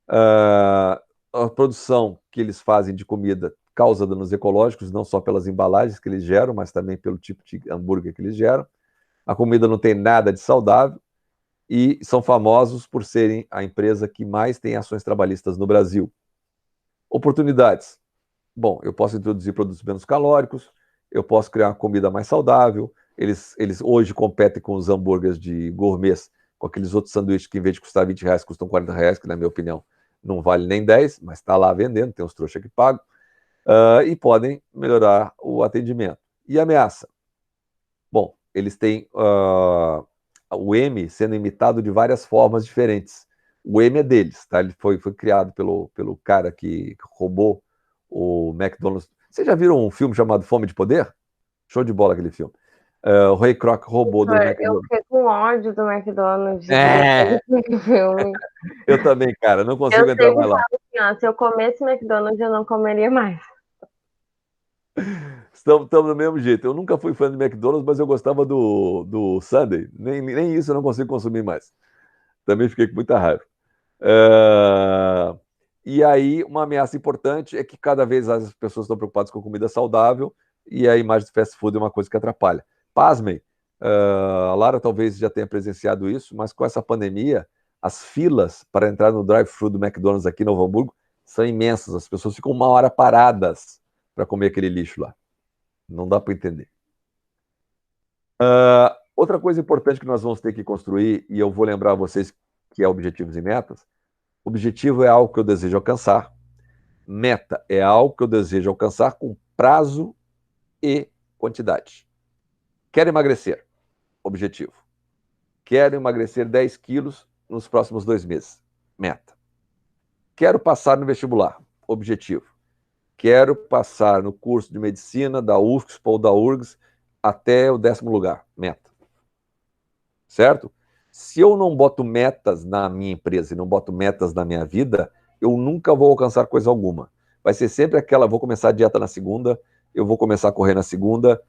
A produção que eles fazem de comida causa danos ecológicos, não só pelas embalagens que eles geram, mas também pelo tipo de hambúrguer que eles geram. A comida não tem nada de saudável e são famosos por serem a empresa que mais tem ações trabalhistas no Brasil. Oportunidades. Bom, eu posso introduzir produtos menos calóricos, eu posso criar uma comida mais saudável. Eles hoje competem com os hambúrgueres de gourmets, com aqueles outros sanduíches que, em vez de custar R$20, custam R$40, que, na minha opinião, não vale nem 10, mas está lá vendendo, tem uns trouxas que pagam, e podem melhorar o atendimento. E ameaça? Bom, eles têm o M sendo imitado de várias formas diferentes. O M é deles, tá? Ele foi criado pelo cara que roubou o McDonald's. Vocês já viram um filme chamado Fome de Poder? Show de bola aquele filme. O Ray Kroc roubou do McDonald's. Eu fiquei com ódio do McDonald's. Filme. Eu também, cara, não consigo entrar mais lá. Assim, se eu comesse McDonald's, eu não comeria mais. Estamos do mesmo jeito. Eu nunca fui fã de McDonald's, mas eu gostava do Sunday. Nem isso eu não consigo consumir mais. Também fiquei com muita raiva. E aí, uma ameaça importante é que cada vez as pessoas estão preocupadas com comida saudável e a imagem do fast food é uma coisa que atrapalha. Pasmem, a Lara talvez já tenha presenciado isso, mas com essa pandemia, as filas para entrar no drive-thru do McDonald's aqui em Novo Hamburgo são imensas. As pessoas ficam 1 hora paradas para comer aquele lixo lá. Não dá para entender. Outra coisa importante que nós vamos ter que construir, e eu vou lembrar a vocês que é objetivos e metas. Objetivo é algo que eu desejo alcançar. Meta é algo que eu desejo alcançar com prazo e quantidade. Quero emagrecer. Objetivo. Quero emagrecer 10 quilos nos próximos 2 meses. Meta. Quero passar no vestibular. Objetivo. Quero passar no curso de medicina da UFSP ou da URGS até o 10º lugar. Meta. Certo? Se eu não boto metas na minha empresa e não boto metas na minha vida, eu nunca vou alcançar coisa alguma. Vai ser sempre aquela, vou começar a dieta na segunda, eu vou começar a correr na segunda,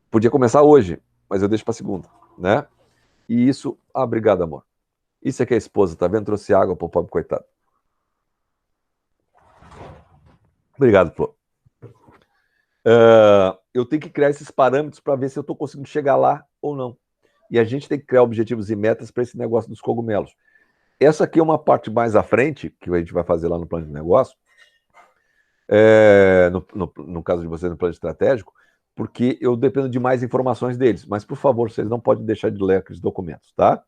podia começar hoje, mas eu deixo para segunda, né? E isso, obrigado, amor. Isso é que a esposa, tá vendo? Trouxe água pro pobre coitado. Obrigado, pô. Eu tenho que criar esses parâmetros para ver se eu estou conseguindo chegar lá ou não. E a gente tem que criar objetivos e metas para esse negócio dos cogumelos. Essa aqui é uma parte mais à frente, que a gente vai fazer lá no plano de negócio, no caso de vocês, no plano estratégico, porque eu dependo de mais informações deles. Mas, por favor, vocês não podem deixar de ler aqueles documentos, tá?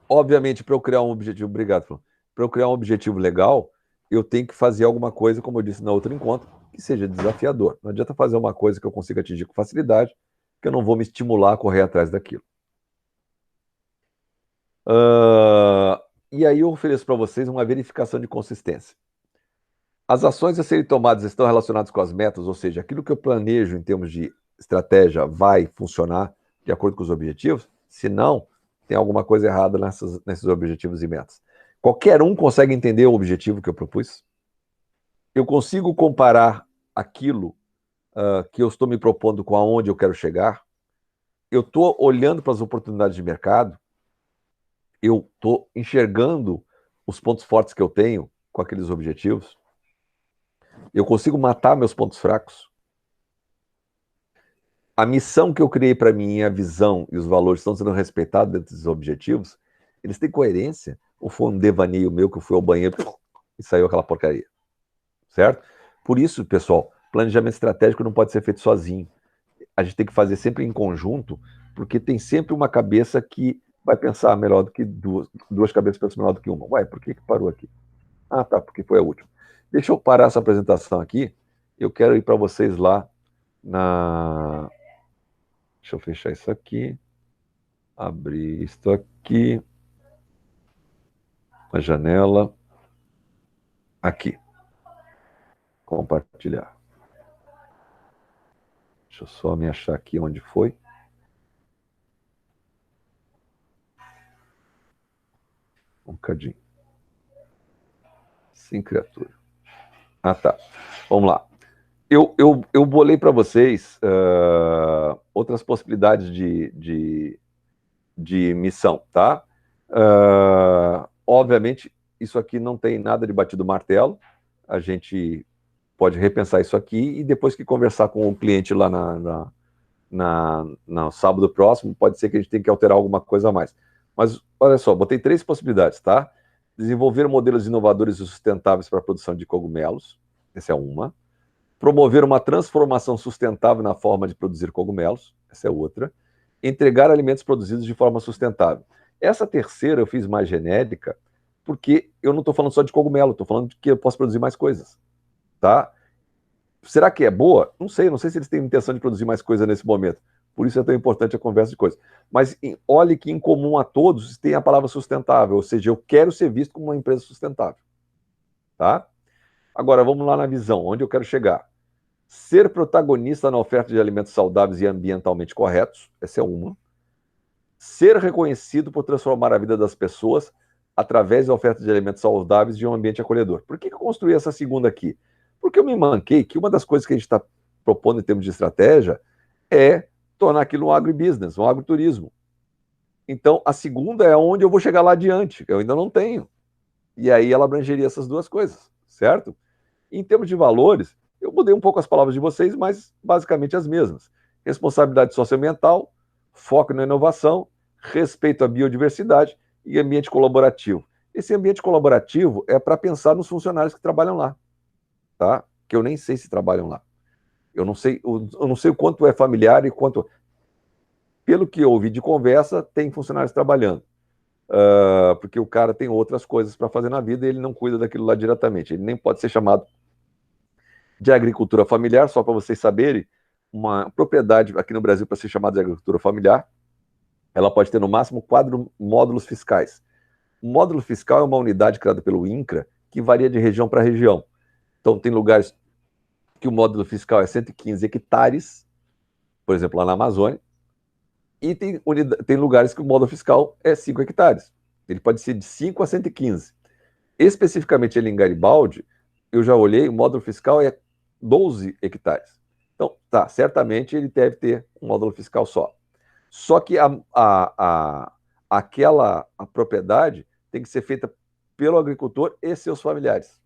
Obviamente, para eu criar um objetivo... Obrigado, Flor. Para eu criar um objetivo legal, eu tenho que fazer alguma coisa, como eu disse no outro encontro, que seja desafiador. Não adianta fazer uma coisa que eu consiga atingir com facilidade, que eu não vou me estimular a correr atrás daquilo. E aí eu ofereço para vocês uma verificação de consistência. As ações a serem tomadas estão relacionadas com as metas, ou seja, aquilo que eu planejo em termos de estratégia vai funcionar de acordo com os objetivos? Se não, tem alguma coisa errada nesses objetivos e metas. Qualquer um consegue entender o objetivo que eu propus? Eu consigo comparar aquilo que eu estou me propondo com aonde eu quero chegar? Eu estou olhando para as oportunidades de mercado? Eu estou enxergando os pontos fortes que eu tenho com aqueles objetivos? Eu consigo matar meus pontos fracos? A missão que eu criei para mim, a visão e os valores estão sendo respeitados dentro desses objetivos? Eles têm coerência? Ou foi um devaneio meu que eu fui ao banheiro e saiu aquela porcaria? Certo? Por isso, pessoal, planejamento estratégico não pode ser feito sozinho. A gente tem que fazer sempre em conjunto, porque tem sempre uma cabeça que vai pensar melhor do que duas cabeças pensam melhor do que uma. Ué, por que parou aqui? Ah, tá, porque foi a última. Deixa eu parar essa apresentação aqui Eu quero ir para vocês lá na... Deixa eu fechar isso aqui. Abrir isso aqui. A janela. Aqui. Compartilhar. Deixa eu só me achar aqui onde foi. Um bocadinho. Sim, criatura. Ah, tá. Vamos lá. Eu bolei para vocês outras possibilidades de missão, tá? Obviamente, isso aqui não tem nada de batido martelo. A gente pode repensar isso aqui e depois que conversar com o cliente lá no sábado próximo, pode ser que a gente tenha que alterar alguma coisa a mais. Mas, olha só, botei 3 possibilidades, tá? Desenvolver modelos inovadores e sustentáveis para a produção de cogumelos. Essa é uma. Promover uma transformação sustentável na forma de produzir cogumelos. Essa é outra. Entregar alimentos produzidos de forma sustentável. Essa terceira eu fiz mais genérica, porque eu não estou falando só de cogumelo, estou falando de que eu posso produzir mais coisas, tá? Será que é boa? Não sei se eles têm intenção de produzir mais coisa nesse momento. Por isso é tão importante a conversa de coisas. Mas olhe que em comum a todos tem a palavra sustentável, ou seja, eu quero ser visto como uma empresa sustentável, tá? Agora, vamos lá na visão, onde eu quero chegar. Ser protagonista na oferta de alimentos saudáveis e ambientalmente corretos, essa é uma. Ser reconhecido por transformar a vida das pessoas através da oferta de alimentos saudáveis e um ambiente acolhedor. Por que eu construí essa segunda aqui? Porque eu me manquei que uma das coisas que a gente está propondo em termos de estratégia é tornar aquilo um agribusiness, um agroturismo. Então, a segunda é onde eu vou chegar lá adiante, que eu ainda não tenho. E aí ela abrangeria essas duas coisas, certo? Em termos de valores, eu mudei um pouco as palavras de vocês, mas basicamente as mesmas. Responsabilidade socioambiental, foco na inovação, respeito à biodiversidade e ambiente colaborativo. Esse ambiente colaborativo é para pensar nos funcionários que trabalham lá, tá? Que eu nem sei se trabalham lá. Eu não sei o quanto é familiar e quanto... Pelo que eu ouvi de conversa, tem funcionários trabalhando. Porque o cara tem outras coisas para fazer na vida e ele não cuida daquilo lá diretamente. Ele nem pode ser chamado de agricultura familiar, só para vocês saberem, uma propriedade aqui no Brasil para ser chamada de agricultura familiar, ela pode ter no máximo 4 módulos fiscais. O módulo fiscal é uma unidade criada pelo INCRA que varia de região para região. Então, tem lugares que o módulo fiscal é 115 hectares, por exemplo, lá na Amazônia, e tem lugares que o módulo fiscal é 5 hectares. Ele pode ser de 5 a 115. Especificamente ali em Garibaldi, eu já olhei, o módulo fiscal é 12 hectares. Então, tá, certamente ele deve ter um módulo fiscal só. Só que aquela propriedade tem que ser feita pelo agricultor e seus familiares.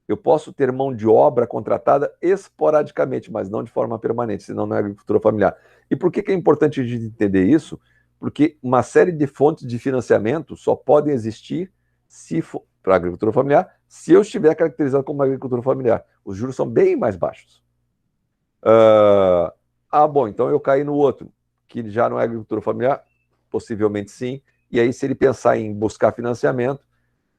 Eu posso ter mão de obra contratada esporadicamente, mas não de forma permanente, senão não é agricultura familiar. E por que é importante a gente entender isso? Porque uma série de fontes de financiamento só podem existir se for para a agricultura familiar, se eu estiver caracterizado como uma agricultura familiar. Os juros são bem mais baixos. Bom, então eu caí no outro, que já não é agricultura familiar, possivelmente sim, e aí se ele pensar em buscar financiamento,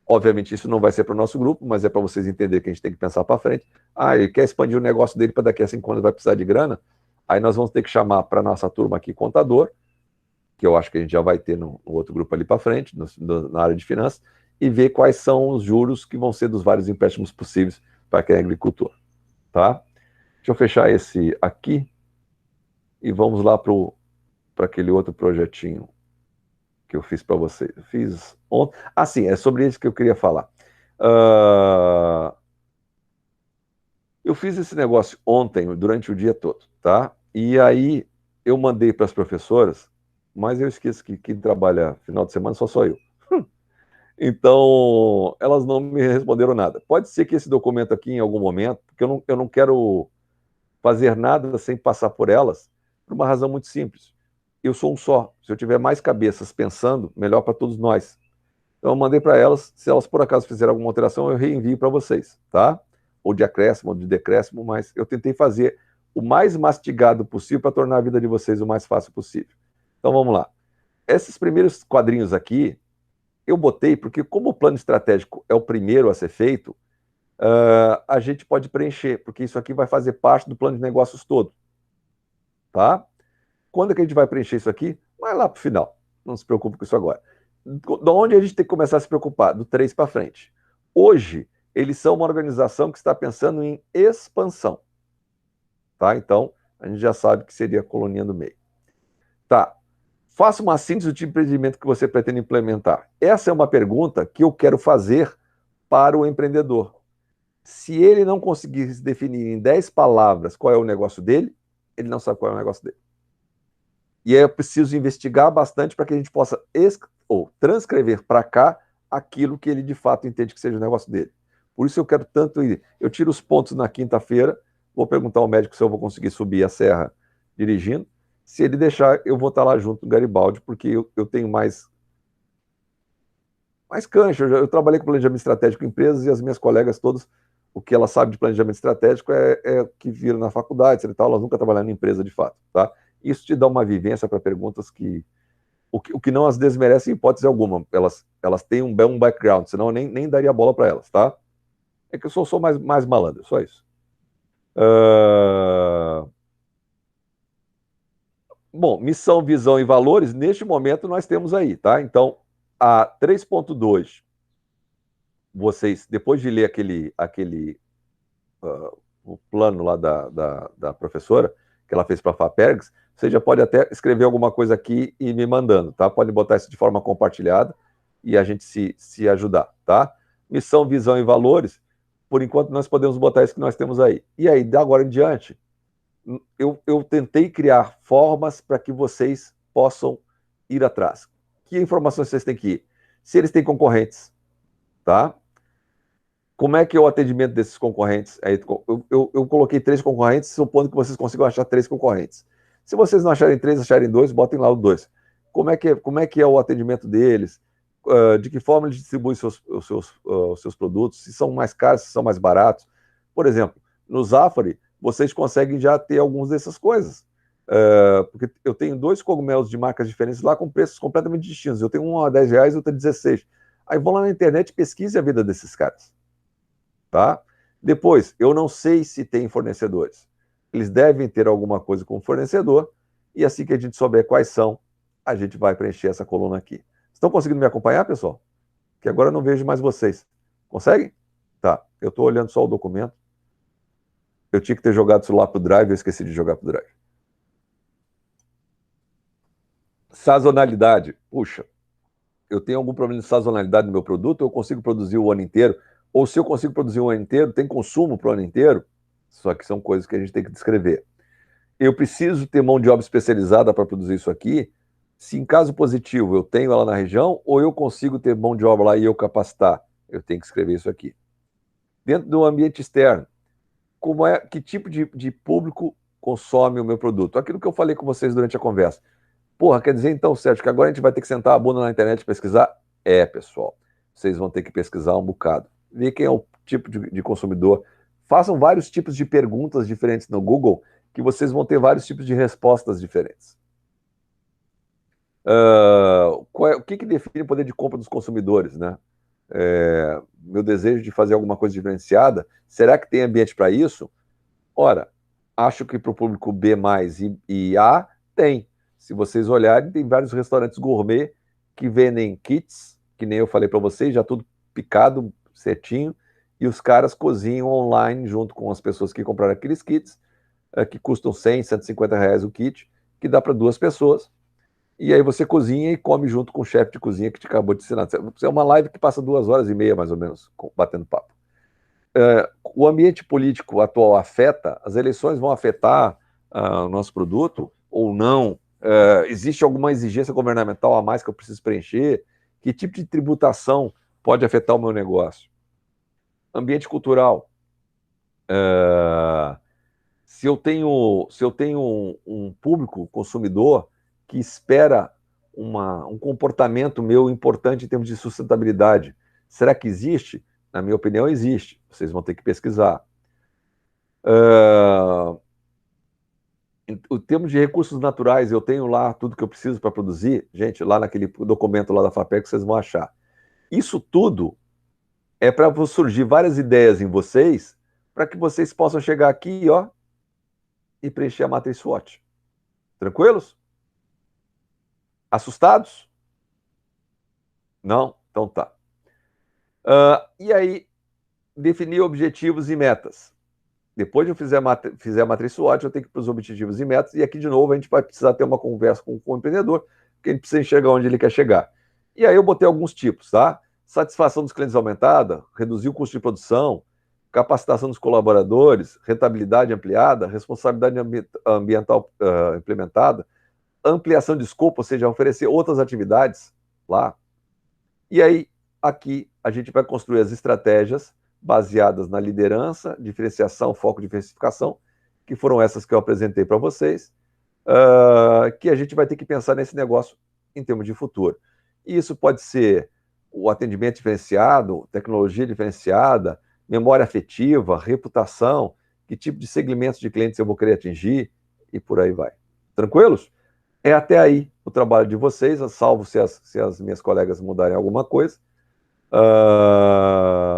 obviamente isso não vai ser para o nosso grupo, mas é para vocês entenderem que a gente tem que pensar para frente. Ele quer expandir o negócio dele para daqui a 5 anos vai precisar de grana, aí nós vamos ter que chamar para a nossa turma aqui contador, que eu acho que a gente já vai ter no outro grupo ali para frente, na área de finanças, e ver quais são os juros que vão ser dos vários empréstimos possíveis para quem é agricultor. Tá? Deixa eu fechar esse aqui e vamos lá para aquele outro projetinho que eu fiz para vocês. Eu fiz ontem. Sim, é sobre isso que eu queria falar. Eu fiz esse negócio ontem, durante o dia todo, tá? E aí eu mandei para as professoras, mas eu esqueço que quem trabalha final de semana sou eu. Então, elas não me responderam nada. Pode ser que esse documento aqui, em algum momento, porque eu não quero fazer nada sem passar por elas, por uma razão muito simples. Eu sou um só. Se eu tiver mais cabeças pensando, melhor para todos nós. Então, eu mandei para elas. Se elas, por acaso, fizerem alguma alteração, eu reenvio para vocês, tá? Ou de acréscimo, ou de decréscimo, mas eu tentei fazer o mais mastigado possível para tornar a vida de vocês o mais fácil possível. Então, vamos lá. Esses primeiros quadrinhos aqui, eu botei porque, como o plano estratégico é o primeiro a ser feito, a gente pode preencher, porque isso aqui vai fazer parte do plano de negócios todo. Tá? Quando é que a gente vai preencher isso aqui? Vai lá para o final. Não se preocupe com isso agora. De onde a gente tem que começar a se preocupar? Do 3 para frente. Hoje, eles são uma organização que está pensando em expansão. Tá? Então, a gente já sabe que seria a coluninha do meio. Tá. Faça uma síntese do tipo de empreendimento que você pretende implementar. Essa é uma pergunta que eu quero fazer para o empreendedor. Se ele não conseguir se definir em 10 palavras qual é o negócio dele, ele não sabe qual é o negócio dele. E aí eu preciso investigar bastante para que a gente possa transcrever para cá aquilo que ele de fato entende que seja o negócio dele. Por isso eu quero tanto ir. Eu tiro os pontos na quinta-feira, vou perguntar ao médico se eu vou conseguir subir a serra dirigindo. Se ele deixar, eu vou estar lá junto no Garibaldi, porque eu tenho mais cancha. Eu trabalhei com planejamento estratégico em empresas e as minhas colegas todas, o que elas sabem de planejamento estratégico é o que viram na faculdade, tal, elas nunca trabalharam em empresa de fato. Tá? Isso te dá uma vivência para perguntas que o que não as desmerece em hipótese alguma. Elas têm um bom background, senão eu nem daria bola para elas. Tá? É que eu sou mais malandro, só isso. Bom, missão, visão e valores, neste momento nós temos aí, tá? Então, a 3.2, vocês, depois de ler o plano lá da professora, que ela fez para a FAPERGS, você já pode até escrever alguma coisa aqui e me mandando, tá? Pode botar isso de forma compartilhada e a gente se ajudar, tá? Missão, visão e valores, por enquanto nós podemos botar isso que nós temos aí. E aí, da agora em diante, eu tentei criar formas para que vocês possam ir atrás. Que informações vocês têm que ir? Se eles têm concorrentes, tá? Como é que é o atendimento desses concorrentes? Aí, eu coloquei 3 concorrentes, supondo que vocês consigam achar 3 concorrentes. Se vocês não acharem 3, acharem 2, botem lá o 2. Como é que é o atendimento deles? De que forma eles distribuem os seus produtos? Se são mais caros, se são mais baratos? Por exemplo, no Zafari, vocês conseguem já ter algumas dessas coisas. Porque eu tenho 2 cogumelos de marcas diferentes lá com preços completamente distintos. Eu tenho um a R$10 e outro a 16. Aí vão lá na internet e pesquise a vida desses caras. Tá? Depois, eu não sei se tem fornecedores. Eles devem ter alguma coisa com o fornecedor e assim que a gente souber quais são, a gente vai preencher essa coluna aqui. Estão conseguindo me acompanhar, pessoal? Que agora eu não vejo mais vocês. Conseguem? Tá. Eu estou olhando só o documento. Eu tinha que ter jogado o celular para o Drive, eu esqueci de jogar para o Drive. Sazonalidade. Puxa, eu tenho algum problema de sazonalidade no meu produto, eu consigo produzir o ano inteiro, ou se eu consigo produzir o ano inteiro, tem consumo para o ano inteiro, só que são coisas que a gente tem que descrever. Eu preciso ter mão de obra especializada para produzir isso aqui, se em caso positivo eu tenho ela na região, ou eu consigo ter mão de obra lá e eu capacitar, eu tenho que escrever isso aqui. Dentro do ambiente externo, que tipo de público consome o meu produto? Aquilo que eu falei com vocês durante a conversa. Porra, quer dizer então, Sérgio, que agora a gente vai ter que sentar a bunda na internet e pesquisar? Pessoal, vocês vão ter que pesquisar um bocado. Ver quem é o tipo de consumidor. Façam vários tipos de perguntas diferentes no Google, que vocês vão ter vários tipos de respostas diferentes. O que define o poder de compra dos consumidores, né? Meu desejo de fazer alguma coisa diferenciada, será que tem ambiente para isso? Ora, acho que para o público B+, e A, tem. Se vocês olharem, tem vários restaurantes gourmet que vendem kits, que nem eu falei para vocês, já tudo picado, certinho, e os caras cozinham online junto com as pessoas que compraram aqueles kits, que custam 100, 150 reais o kit, que dá para 2 pessoas, e aí você cozinha e come junto com o chefe de cozinha que te acabou de ensinar. É uma live que passa 2h30, mais ou menos, batendo papo. O ambiente político atual afeta, as eleições vão afetar o nosso produto ou não? Existe alguma exigência governamental a mais que eu preciso preencher? Que tipo de tributação pode afetar o meu negócio? Ambiente cultural. Se eu tenho um público consumidor que espera um comportamento meu importante em termos de sustentabilidade, será que existe? Na minha opinião, existe. Vocês vão ter que pesquisar. Em termos de recursos naturais, eu tenho lá tudo que eu preciso para produzir. Gente, lá naquele documento lá da FAPEC, vocês vão achar. Isso tudo é para surgir várias ideias em vocês, para que vocês possam chegar aqui, ó, e preencher a matriz SWOT. Tranquilos? Assustados? Não? Então tá. E aí, definir objetivos e metas. Depois de eu fizer a matriz SWOT, eu tenho que ir para os objetivos e metas, e aqui, de novo, a gente vai precisar ter uma conversa com o empreendedor, porque a gente precisa enxergar onde ele quer chegar. E aí eu botei alguns tipos, tá? Satisfação dos clientes aumentada, reduzir o custo de produção, capacitação dos colaboradores, rentabilidade ampliada, responsabilidade ambiental implementada, ampliação de escopo, ou seja, oferecer outras atividades lá. E aí, aqui, a gente vai construir as estratégias baseadas na liderança, diferenciação, foco de diversificação, que foram essas que eu apresentei para vocês, que a gente vai ter que pensar nesse negócio em termos de futuro. E isso pode ser o atendimento diferenciado, tecnologia diferenciada, memória afetiva, reputação, que tipo de segmentos de clientes eu vou querer atingir, e por aí vai. Tranquilos? É até aí o trabalho de vocês, salvo se as minhas colegas mudarem alguma coisa.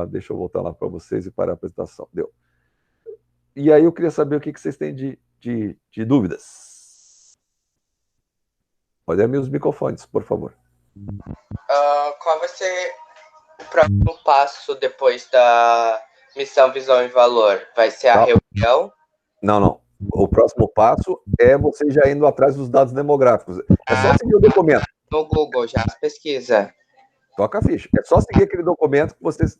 Deixa eu voltar lá para vocês e parar a apresentação. Deu. E aí eu queria saber o que vocês têm de dúvidas. Pode abrir os microfones, por favor. Qual vai ser o próximo passo depois da missão, visão e valor? Vai ser a reunião? Não. O próximo passo é você já indo atrás dos dados demográficos. É só seguir o documento. No Google, já pesquisa. Toca a ficha. É só seguir aquele documento que vocês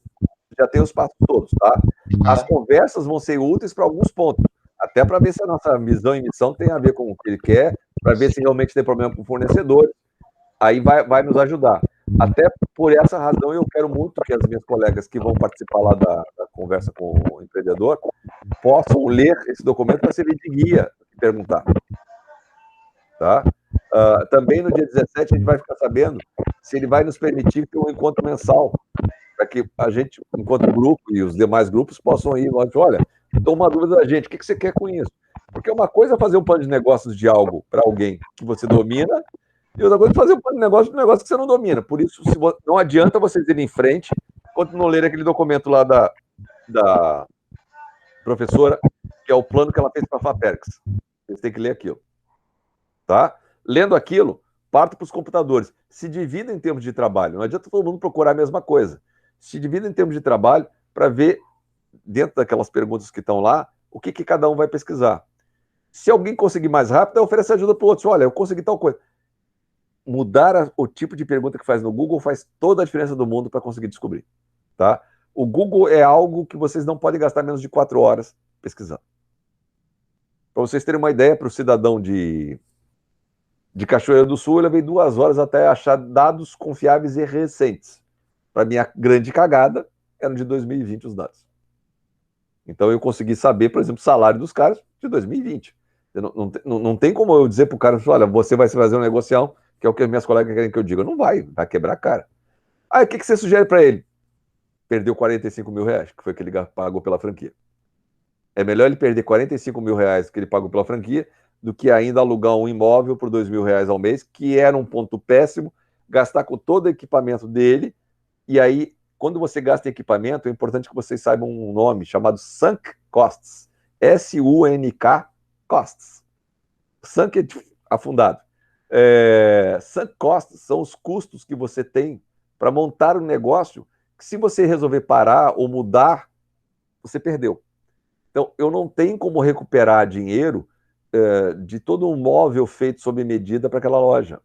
já têm os passos todos, tá? As conversas vão ser úteis para alguns pontos. Até para ver se a nossa visão e missão tem a ver com o que ele quer, para ver se realmente tem problema com o fornecedor. Aí vai nos ajudar. Até por essa razão, eu quero muito que as minhas colegas que vão participar lá da conversa com o empreendedor possam ler esse documento para servir de guia e perguntar. Tá? Também no dia 17 a gente vai ficar sabendo se ele vai nos permitir ter um encontro mensal, para que a gente, enquanto grupo e os demais grupos, possam ir. Olha, estou uma dúvida da gente, o que você quer com isso? Porque uma coisa é fazer um plano de negócios de algo para alguém que você domina, e outra coisa é fazer um plano de negócio de um negócio que você não domina. Por isso, não adianta vocês irem em frente enquanto não lerem aquele documento lá da professora, que é o plano que ela fez para a FAPERX. Vocês têm que ler aquilo. Tá? Lendo aquilo, parto para os computadores. Se divida em termos de trabalho. Não adianta todo mundo procurar a mesma coisa. Se divida em termos de trabalho para ver, dentro daquelas perguntas que estão lá, o que cada um vai pesquisar. Se alguém conseguir mais rápido, oferece ajuda para o outro. Olha, eu consegui tal coisa. Mudar o tipo de pergunta que faz no Google faz toda a diferença do mundo para conseguir descobrir. Tá? O Google é algo que vocês não podem gastar menos de 4 horas pesquisando. Para vocês terem uma ideia, para o cidadão de Cachoeira do Sul, eu levei 2 horas até achar dados confiáveis e recentes. Para minha grande cagada, eram de 2020 os dados. Então eu consegui saber, por exemplo, o salário dos caras de 2020. Não tem como eu dizer para o cara, olha, você vai fazer um negocião, que é o que minhas colegas querem que eu diga. Não vai quebrar a cara. Aí o que você sugere para ele? Perdeu 45 mil reais, que foi o que ele pagou pela franquia. É melhor ele perder 45 mil reais que ele pagou pela franquia do que ainda alugar um imóvel por 2 mil reais ao mês, que era um ponto péssimo, gastar com todo o equipamento dele, e aí, quando você gasta em equipamento, é importante que vocês saibam um nome chamado Sunk Costs. S-U-N-K Costs. Sunk é afundado. Sunk Costs são os custos que você tem para montar um negócio que, se você resolver parar ou mudar, você perdeu. Então, eu não tenho como recuperar dinheiro de todo um móvel feito sob medida para aquela loja.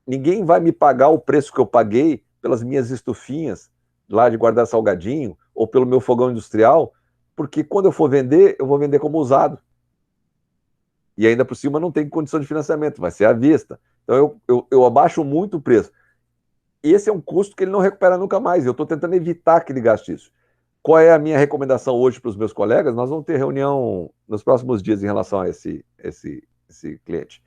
Ninguém vai me pagar o preço que eu paguei pelas minhas estufinhas lá de guardar salgadinho ou pelo meu fogão industrial, porque quando eu for vender, eu vou vender como usado. E ainda por cima não tem condição de financiamento, vai ser à vista. Então eu abaixo muito o preço. Esse é um custo que ele não recupera nunca mais. Eu estou tentando evitar que ele gaste isso. Qual é a minha recomendação hoje para os meus colegas? Nós vamos ter reunião nos próximos dias em relação a esse cliente.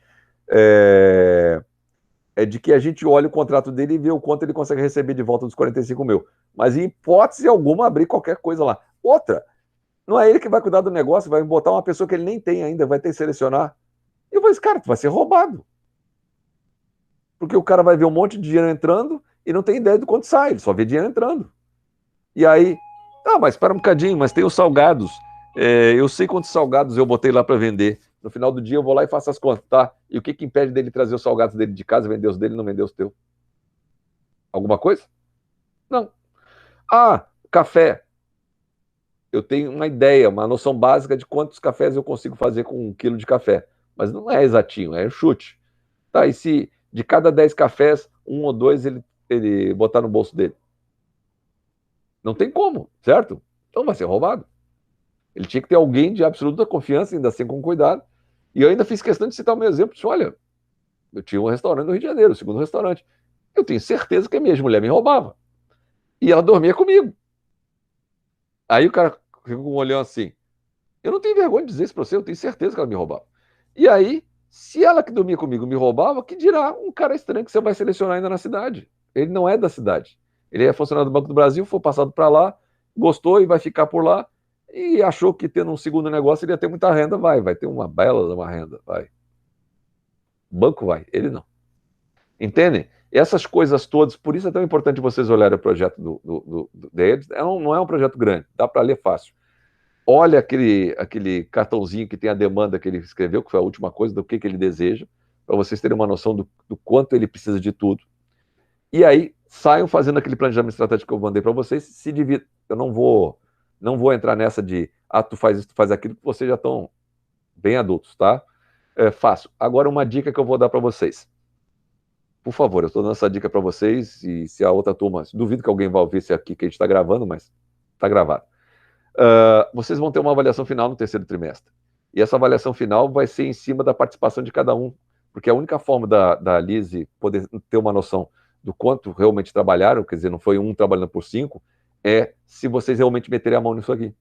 É de que a gente olhe o contrato dele e vê o quanto ele consegue receber de volta dos 45 mil. Mas, em hipótese alguma, abrir qualquer coisa lá. Outra, não é ele que vai cuidar do negócio, vai botar uma pessoa que ele nem tem ainda, vai ter que selecionar. E eu vou dizer, cara, tu vai ser roubado. Porque o cara vai ver um monte de dinheiro entrando e não tem ideia do quanto sai, ele só vê dinheiro entrando. E aí, mas espera um bocadinho, mas tem os salgados. Eu sei quantos salgados eu botei lá para vender. No final do dia eu vou lá e faço as contas, tá? E o que impede dele trazer os salgados dele de casa, vender os dele e não vender os teus? Alguma coisa? Não. Café. Eu tenho uma ideia, uma noção básica de quantos cafés eu consigo fazer com 1 quilo de café. Mas não é exatinho, é um chute. Tá, e se de cada 10 cafés, 1 ou 2 ele botar no bolso dele? Não tem como, certo? Então vai ser roubado. Ele tinha que ter alguém de absoluta confiança, ainda assim com cuidado. E eu ainda fiz questão de citar o meu exemplo. Disse, olha, eu tinha um restaurante no Rio de Janeiro, o segundo restaurante. Eu tenho certeza que a minha ex-mulher me roubava. E ela dormia comigo. Aí o cara ficou com um olhão assim. Eu não tenho vergonha de dizer isso para você, eu tenho certeza que ela me roubava. E aí, se ela que dormia comigo me roubava, que dirá um cara estranho que você vai selecionar ainda na cidade? Ele não é da cidade. Ele é funcionário do Banco do Brasil, foi passado para lá, gostou e vai ficar por lá, e achou que tendo um segundo negócio ele ia ter muita renda, vai ter uma bela uma renda, vai. O banco vai, ele não. Entendem? Essas coisas todas, por isso é tão importante vocês olharem o projeto deles. Não é um projeto grande, dá para ler fácil. Olha aquele cartãozinho que tem a demanda que ele escreveu, que foi a última coisa, do que ele deseja, para vocês terem uma noção do quanto ele precisa de tudo. E aí, saiam fazendo aquele planejamento estratégico que eu mandei para vocês, se dividam. Eu não vou entrar nessa de, tu faz isso, tu faz aquilo, porque vocês já estão bem adultos, tá? É fácil. Agora, uma dica que eu vou dar para vocês. Por favor, eu estou dando essa dica para vocês, e se a outra turma, duvido que alguém vai ouvir esse aqui que a gente está gravando, mas está gravado. Vocês vão ter uma avaliação final no terceiro trimestre. E essa avaliação final vai ser em cima da participação de cada um, porque a única forma da Lise poder ter uma noção do quanto realmente trabalharam, quer dizer, não foi um trabalhando por 5, é se vocês realmente meterem a mão nisso aqui.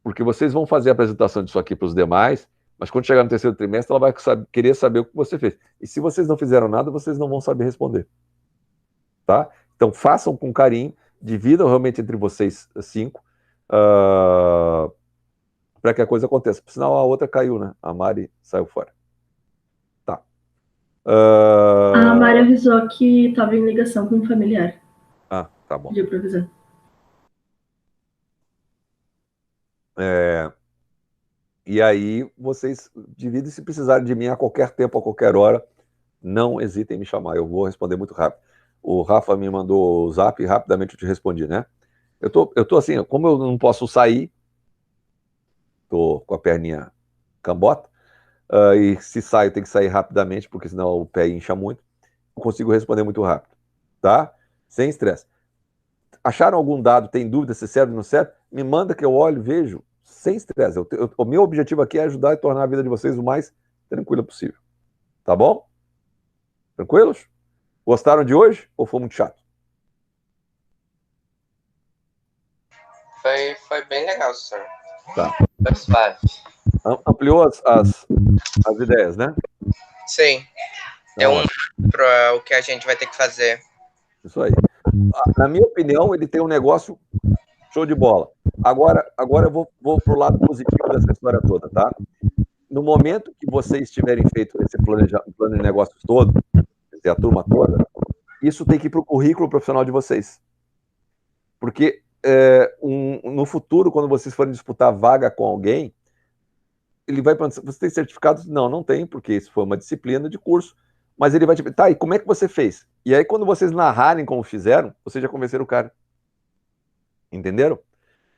Porque vocês vão fazer a apresentação disso aqui para os demais, mas quando chegar no terceiro trimestre, ela vai querer saber o que você fez. E se vocês não fizeram nada, vocês não vão saber responder. Tá? Então, façam com carinho, dividam realmente entre vocês 5, para que a coisa aconteça. Por sinal, a outra caiu, né? A Mari saiu fora. Tá. A Mari avisou que estava em ligação com um familiar. Tá bom. Pediu para avisar. E aí, vocês dividem, se precisarem de mim a qualquer tempo, a qualquer hora, não hesitem em me chamar, eu vou responder muito rápido. O Rafa me mandou o zap e rapidamente eu te respondi, né? Eu tô assim, como eu não posso sair, tô com a perninha cambota, e se saio tem que sair rapidamente, porque senão o pé incha muito, eu consigo responder muito rápido, tá? Sem estresse. Acharam algum dado, tem dúvida se serve ou não serve? Me manda que eu olho, vejo, sem estresse. O meu objetivo aqui é ajudar e tornar a vida de vocês o mais tranquila possível. Tá bom? Tranquilos? Gostaram de hoje ou foi muito chato? Foi bem legal, senhor. Tá. Foi suave. Ampliou as ideias, né? Sim. Deu para o que a gente vai ter que fazer. Isso aí. Na minha opinião, ele tem um negócio show de bola. Agora eu vou pro lado positivo dessa história toda, tá? No momento que vocês tiverem feito esse plano de negócios todo, quer dizer, a turma toda, isso tem que ir para o currículo profissional de vocês. Porque no futuro, quando vocês forem disputar vaga com alguém, ele vai perguntar, você tem certificado? Não tem, porque isso foi uma disciplina de curso. Mas ele vai te perguntar, e como é que você fez? E aí, quando vocês narrarem como fizeram, vocês já convenceram o cara. Entenderam?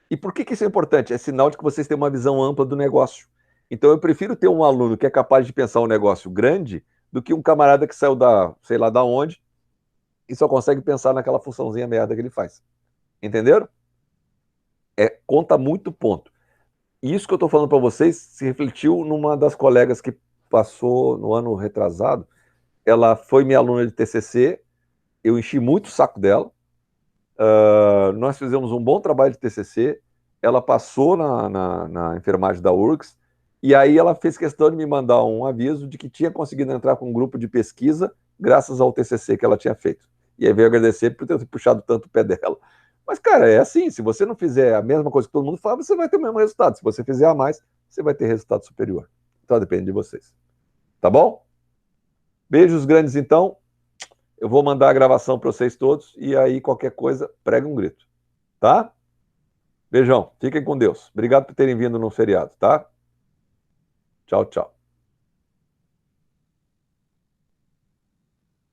E por que isso é importante? É sinal de que vocês têm uma visão ampla do negócio. Então, eu prefiro ter um aluno que é capaz de pensar um negócio grande do que um camarada que saiu sei lá da onde, e só consegue pensar naquela funçãozinha merda que ele faz. Entenderam? Conta muito ponto. E isso que eu estou falando para vocês se refletiu numa das colegas que passou no ano retrasado. Ela foi minha aluna de TCC, eu enchi muito o saco dela, nós fizemos um bom trabalho de TCC, ela passou na enfermagem da URGS, e aí ela fez questão de me mandar um aviso de que tinha conseguido entrar com um grupo de pesquisa graças ao TCC que ela tinha feito. E aí veio agradecer por ter puxado tanto o pé dela. Mas, cara, é assim, se você não fizer a mesma coisa que todo mundo fala, você vai ter o mesmo resultado. Se você fizer a mais, você vai ter resultado superior. Então depende de vocês. Tá bom? Beijos grandes, então. Eu vou mandar a gravação para vocês todos, e aí qualquer coisa, prega um grito. tá? Beijão, fiquem com Deus. Obrigado por terem vindo no feriado, tá? Tchau, tchau.